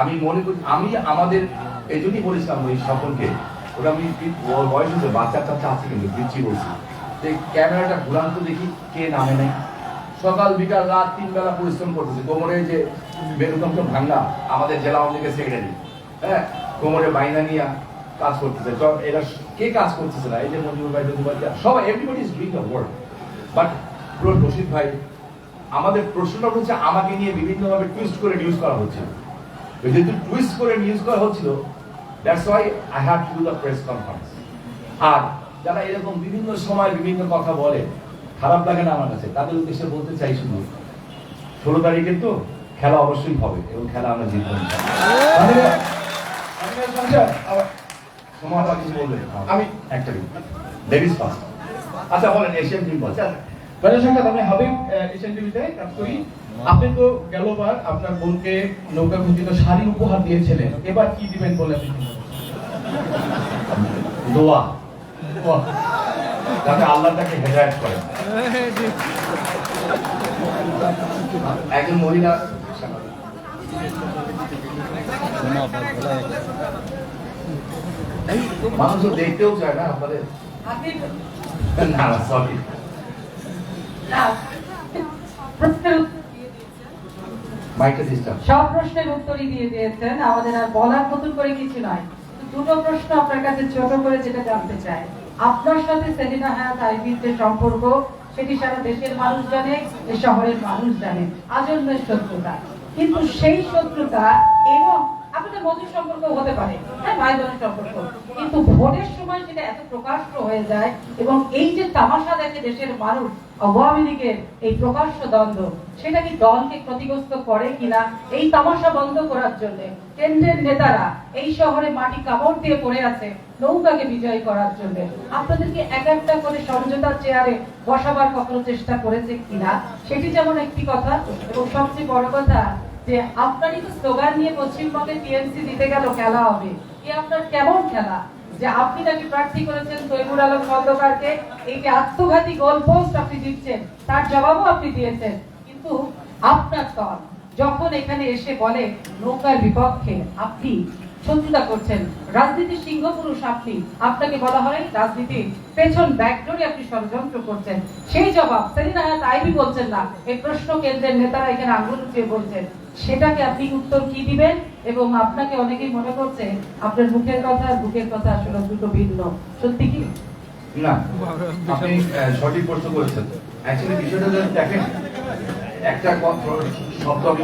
আমি মনে করি, আমি আমাদের এই জন্যই বলেছিলাম ওই সকলকে, ওরা আমি বয়স হচ্ছে বাচ্চা টাচ্চা আছে কিন্তু পিচ্ছি বলছি যে ক্যামেরাটা ঘুরান্ত দেখি কে নামে নেই। সকাল বিকাল রাত 3 বেলা পরিশ্রম করতেছে, কোমরে যে মেরুদণ্ড ভাঙ্গা আমাদের জেলা আওয়ামী লীগের সেক্রেটারি, হ্যাঁ, কোমরে বাইনা নিয়ে কাজ করতেছে। এরা কে কাজ করতেছে না? এই যে মঞ্জুর ভাই, সবাই, everybody is doing the work. But পুরো রশিদ ভাই, আমাদের প্রশ্নটা হচ্ছে আমাকে নিয়ে বিভিন্নভাবে টুইস্ট করে নিউজ করা হচ্ছে। যেহেতু টুইস্ট করে নিউজ করা হচ্ছিল, that's why I have to do the press conference. আর যারা এরকম বিভিন্ন সময় বিভিন্ন কথা বলে, খারাপ লাগে না আমার কাছে, তাদের উদ্দেশ্যে বলতে চাই শুধু 16 তারিখে তো খেলা অবশ্যই হবে এবং খেলা আমরা জিতবো সময় কিছু বলবেন? আমি একটা লেডিস ফার্স্ট। আচ্ছা বলেন, এশিয়ান টিম বলছেন। আমি হাবিব, এশিয়ান টিভিতে কাজ করি। আপনি তো গেলবার আপনার বোনকে নৌকা খচিত শাড়ি উপহার দিয়েছিলেন, এবার কি দিবেন বলে দোয়া, যাতে আল্লাহ তাকে হেদায়েত করেন। একজন মহিলা মানুষ তো দেখতেও চায় না আপনাদের, না সরি, সব প্রশ্নের উত্তরই দিয়ে দিয়েছেন, আমাদের আর বলার মতন করে কিছু নয়। দুটো প্রশ্ন আপনার কাছে ছোট করে যেটা জানতে চাই, আপনার সাথে সেলিনা হায়াত আইভীর যে সম্পর্ক, সেটি সারা দেশের মানুষ জানে, এই শহরের মানুষ জানে, আজন্মের শত্রুতা। কিন্তু সেই শত্রুতা এবং আপনাদের মধুর সম্পর্ক হতে পারে, হ্যাঁ, ভাই বোনের সম্পর্ক, কিন্তু ভোটের সময় সেটা এত প্রকাশ্য হয়ে যায় এবং এই যে তামাশা দেখে দেশের মানুষ আওয়ামী লীগের এই প্রকাশ্য দ্বন্দ্ব, সেটা কি দলকে ক্ষতিগ্রস্ত করে কিনা? এই তামাশা বন্ধ করার জন্য কেন্দ্রের নেতারা এই শহরে মাটি কামড় দিয়ে পড়ে আছে নৌকাকে বিজয় করার জন্য, আপনাদেরকে এক একটা করে সমঝোতার চেয়ারে বসাবার কখনো চেষ্টা করেছে কিনা, সেটি যেমন একটি কথা। এবং সবচেয়ে বড় কথা যে আপনারই তো স্লোগান নিয়ে পশ্চিমবঙ্গে টিএমসি দিতে গেল খেলা হবে, এ আপনার কেমন খেলা? যে আপনি নাকি প্রার্থী করেছেন তৈমুর আলম খন্দকারকে, এই যে আত্মঘাতী গোল পোস্ট আপনি দিচ্ছেন তার জবাবও আপনি দিয়েছেন, কিন্তু আপনার দল যখন এখানে এসে বলে নৌকার বিপক্ষে, আপনি শত্রুতা করছেন, রাজনীতির সিংহপুরুষ আপনি, আপনাকে বলা হয় রাজনীতির পেছন ব্যাকডোরে আপনি ষড়যন্ত্র করছেন, সেই জবাব সেলিনা হায়াত আইভী বলছেন না, এই প্রশ্ন কেন্দ্রের নেতারা এখানে আঙুল উঠিয়ে বলছেন, সেটাকে আপনি উত্তর কি দিবেন? এবং আপনাকে অনেকেই মনে করছে আপনার মুখের কথা আর বুকের কথা আসলে দুটো ভিন্ন, সত্যি কি? না, আপনি সঠিক প্রশ্ন করেছেন। অ্যাকচুয়ালি বিষয়টা যদি দেখেন, একটা শব্দ আমি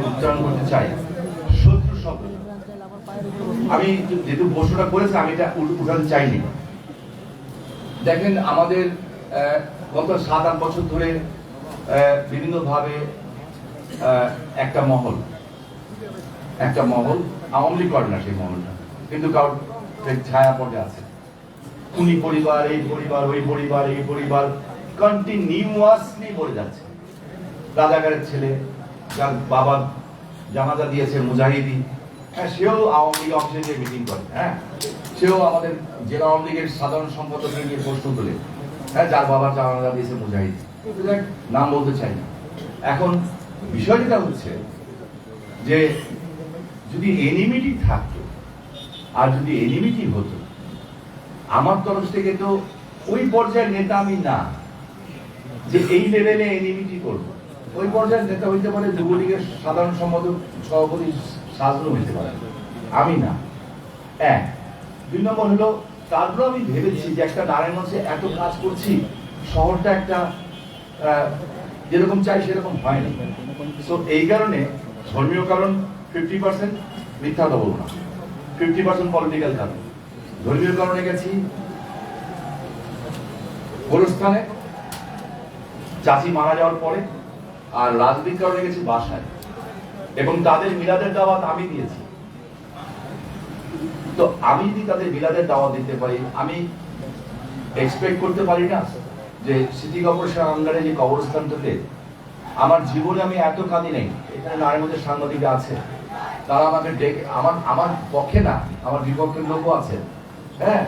উচ্চারণ করতে চাই, শত্রু শব্দ। আমি যেহেতু প্রশ্নটা করেছি, আমি এটা উঠাতে চাইনি। দেখেন, আমাদের গত 7-8 বছর ধরে বিভিন্নভাবে একটা মহল আওয়ামী লীগ করে না, সেই মহলটা কিন্তু কারোর ছায়া পড়ে আছে। খুনি পরিবার, এই পরিবার, ওই পরিবার, এই পরিবার কন্টিনিউয়াসলি বলে যাচ্ছে। রাজাকারের ছেলে, যার বাবা জানাজা দিয়েছে মুজাহিদি, হ্যাঁ, সেও আওয়ামী লীগ অফিসে গিয়ে মিটিং করে, হ্যাঁ, সেও আমাদের জেলা আওয়ামী লীগের সাধারণ সম্পাদককে নিয়ে প্রশ্ন তোলে, হ্যাঁ, যার বাবা জানাজা দিয়েছে মুজাহিদি, নাম বলতে চাই না। এখন বিষয়টা হচ্ছে যে যদি এনিমিটি থাকতো, আর যদি এনিমিটি হতো, আমার তরফ থেকে তো ওই পর্যায়ের নেতা আমি না যে এই লেভেলে এনিমিটি করবো। ওই পর্যায়ের নেতা হইতে পারে যুবলীগের সাধারণ সম্পাদক, সভাপতি সাজনো হইতে পারে, আমি না। 1 2 নম্বর হলো তারপর আমি ভেবেছি যে একটা নারায়ণগঞ্জে এত কাজ করছি, শহরটা একটা যেরকম চাই সেরকম হয়নি। তো এই কারণে ধর্মীয় কারণ 50%, মিথ্যা কথা বলবো না, 50% পলিটিক্যাল কারণ। ধর্মীয় কারণে গেছি গোরস্থানে চাচি মারা যাওয়ার পরে, আর রাজনৈতিক কারণে গেছি বাসায়, এবং তাদের মিলাদের দাওয়াত আমি দিয়েছি। তো আমি যদি তাদের মিলাদের দাওয়াত দিতে পারি, আমি এক্সপেক্ট করতে পারি না যে সিটি কর্পোরেশন আন্ডারে যে কবরস্থানটাতে আমার জীবনে আমি এত কাঁদি নেই। এখানে নারায়ণগঞ্জের সাংবাদিক আছে, তারা আমাকে ডেকে, আমার পক্ষে না, আমার বিপক্ষের লোকও আছে, হ্যাঁ,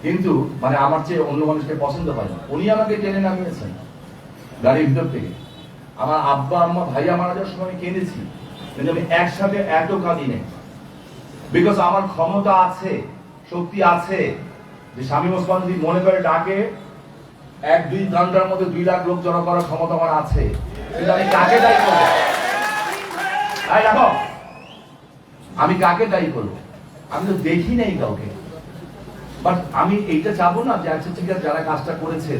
কিন্তু মানে আমার চেয়ে অন্য মানুষকে পছন্দ হয় না, উনি আমাকে টেনে নামিয়েছেন গাড়ির ভিতর থেকে। আমার আব্বা আম্মা ভাইয়া মারা যাওয়ার সময় আমি কেঁদেছি, কিন্তু আমি একসাথে এত কাঁদি নেই, বিকজ আমার ক্ষমতা আছে, শক্তি আছে, যে শামীম ওসমান যদি মনে করে ডাকে 1-2 ঘন্টার মধ্যে 2 লাখ লোক জড়ো করার ক্ষমতা আমার আছে। কিন্তু আমি কাকে দায়ী করবো? দেখো, আমি কাকে দায়ী করবো? আমি তো দেখি নাই কাউকে। বাট আমি এইটা চাবো না যে আচ্ছা ঠিক আছে, যারা কাজটা করেছে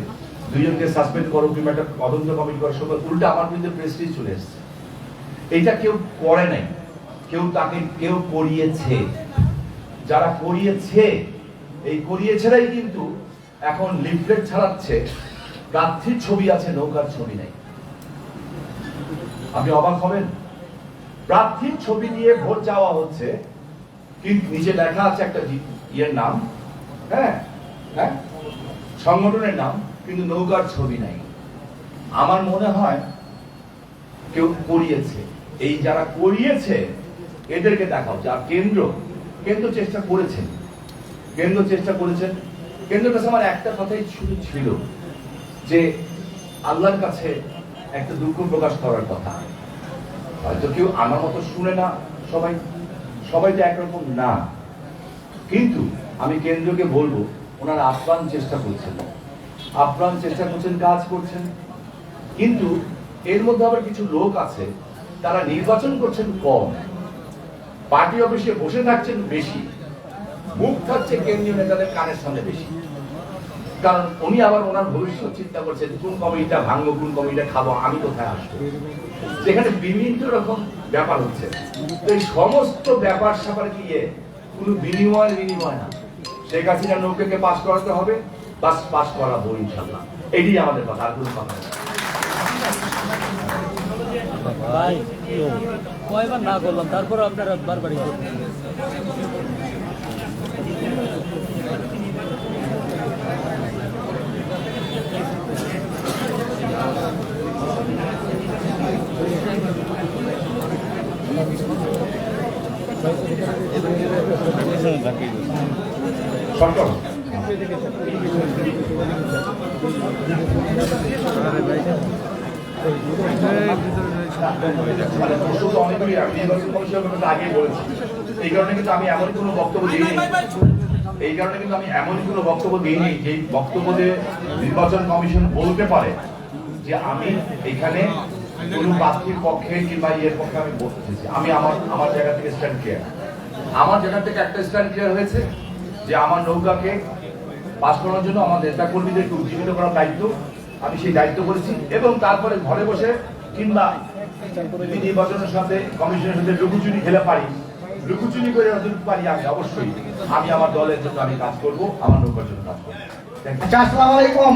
2 জনকে সাসপেন্ড করো কিংবা একটা তদন্ত কমিটি করো, সব উল্টা আমার বিরুদ্ধে প্রেস্টিজ চলে এসছে। এইটা কেউ করে নাই, কেউ করিয়েছে। যারা করিয়েছে, এই করিয়েছেরাই কিন্তু এখন লিফলেট ছাড়াচ্ছে, প্রার্থীর ছবি আছে, নৌকার ছবি নাই। আপনি অবাক হবেন, প্রার্থীর ছবি দিয়ে ভোট চাওয়া হচ্ছে, কিন্তু নিচে লেখা আছে একটা ইয়ের নাম, হ্যাঁ হ্যাঁ, সংগঠনের নাম, কিন্তু নৌকার ছবি নাই। আমার মনে হয় কেউ করিয়েছে। এই যারা করিয়েছে এদেরকে দেখা হচ্ছে। আর কেন্দ্র চেষ্টা করেছেন, কেন্দ্রের কাছে আমার একটা কথাই শুধু ছিল যে আল্লাহর কাছে একটা দুঃখ প্রকাশ করার কথা। হয়তো কেউ আমার মতো শুনে না, সবাই তো একরকম না, কিন্তু আমি কেন্দ্রকে বলবো, ওনারা আপ্রাণ চেষ্টা করছেন, কাজ করছেন, কিন্তু এর মধ্যে আবার কিছু লোক আছে, তারা নির্বাচন করছেন কম, পার্টি অফিসে বসে থাকছেন বেশি, মুখ থাকছে কেন্দ্রীয় নেতাদের কানের সামনে বেশি। কারণ উনি আবার ওনার ভবিষ্যৎ চিন্তা করছেন, কোন কমিটিটা ভাঙবো, কোন কমিটিটা খাবো, আমি কোথায় আসবো। যেখানে বিভিন্ন রকম ব্যাপার হচ্ছে, তো এই সমস্ত ব্যাপার স্যাপার গিয়ে কোনো বিনিময় না। শেখ হাসিনা নৌকাকে পাস করাতে হবে, বাস পাস করাবো ইনশাল্লাহ, এটাই আমাদের কথা, আর কোনো কথা নেই। ভাই কয়বার না করলাম, তারপর আপনারা বারবারই করবেন। সরকার আগে বলেছি, এই কারণে কিন্তু আমি এমন কোনো বক্তব্য দিইনি, যে বক্তব্যে নির্বাচন কমিশন বলতে পারে যে আমি এখানে কোন প্রার্থীর পক্ষে কিংবা ইয়ের পক্ষে আমি বলতেছি। আমি আমার জায়গা থেকে স্ট্যান্ড ক্লিয়ার। আমার জায়গা থেকে একটা স্ট্যান্ড ক্লিয়ার হয়েছে যে আমার নৌকাকে পাস করার জন্য আমার নেতা কর্মীদেরকে উজ্জীবিত করার দায়িত্ব, আমি সেই দায়িত্ব করেছি। এবং তারপরে ঘরে বসে কিংবা নির্বাচনের সাথে কমিশনের সাথে লুকুচুরি খেলে পারি, লুকুচুরি করে পারি, আমি অবশ্যই আমি আমার দলের জন্য আমি কাজ করব, আমার নৌকার জন্য কাজ করবো। আসসালামু আলাইকুম,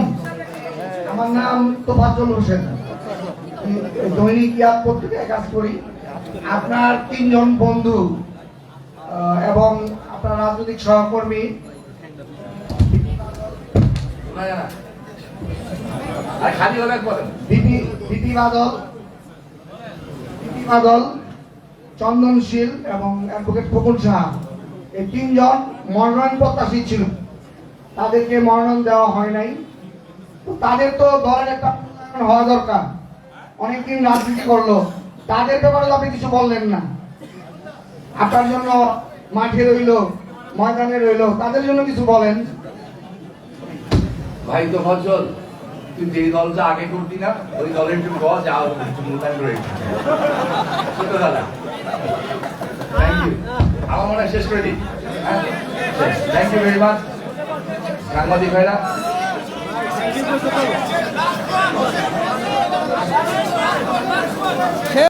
আমার নাম তোফাজ্জল হোসেন, দৈনিক ইয়াদ পত্রিকায় কাজ করি। আপনার 3 জন বন্ধু এবং আপনার রাজনৈতিক সহকর্মী বিপি বাদল, চন্দনশীল এবং অ্যাডভোকেট খোকন সাহা, এই 3 জন মনোনয়ন প্রত্যাশী ছিল, তাদেরকে মনোনয়ন দেওয়া হয় নাই। তো তাদের তো দলের একটা হওয়া দরকার, অনেকদিন রাজনীতি করলো, তাদের ব্যাপারে আপনি কিছু বললেন না। আপনার জন্য মাঠে রইলো, ময়দানে রইলো, তাদের জন্য কিছু বলেন। ভাই তো ফজল, তুই যে দলটা আগে করতি না, ওই দলের একটু গজ আর একটু মূল্যায়ন করে ছোট দাদা। থ্যাংক ইউ, আমার মনে হয় শেষ করে দিই। Thank you very much. সাংবাদিক ভাইরা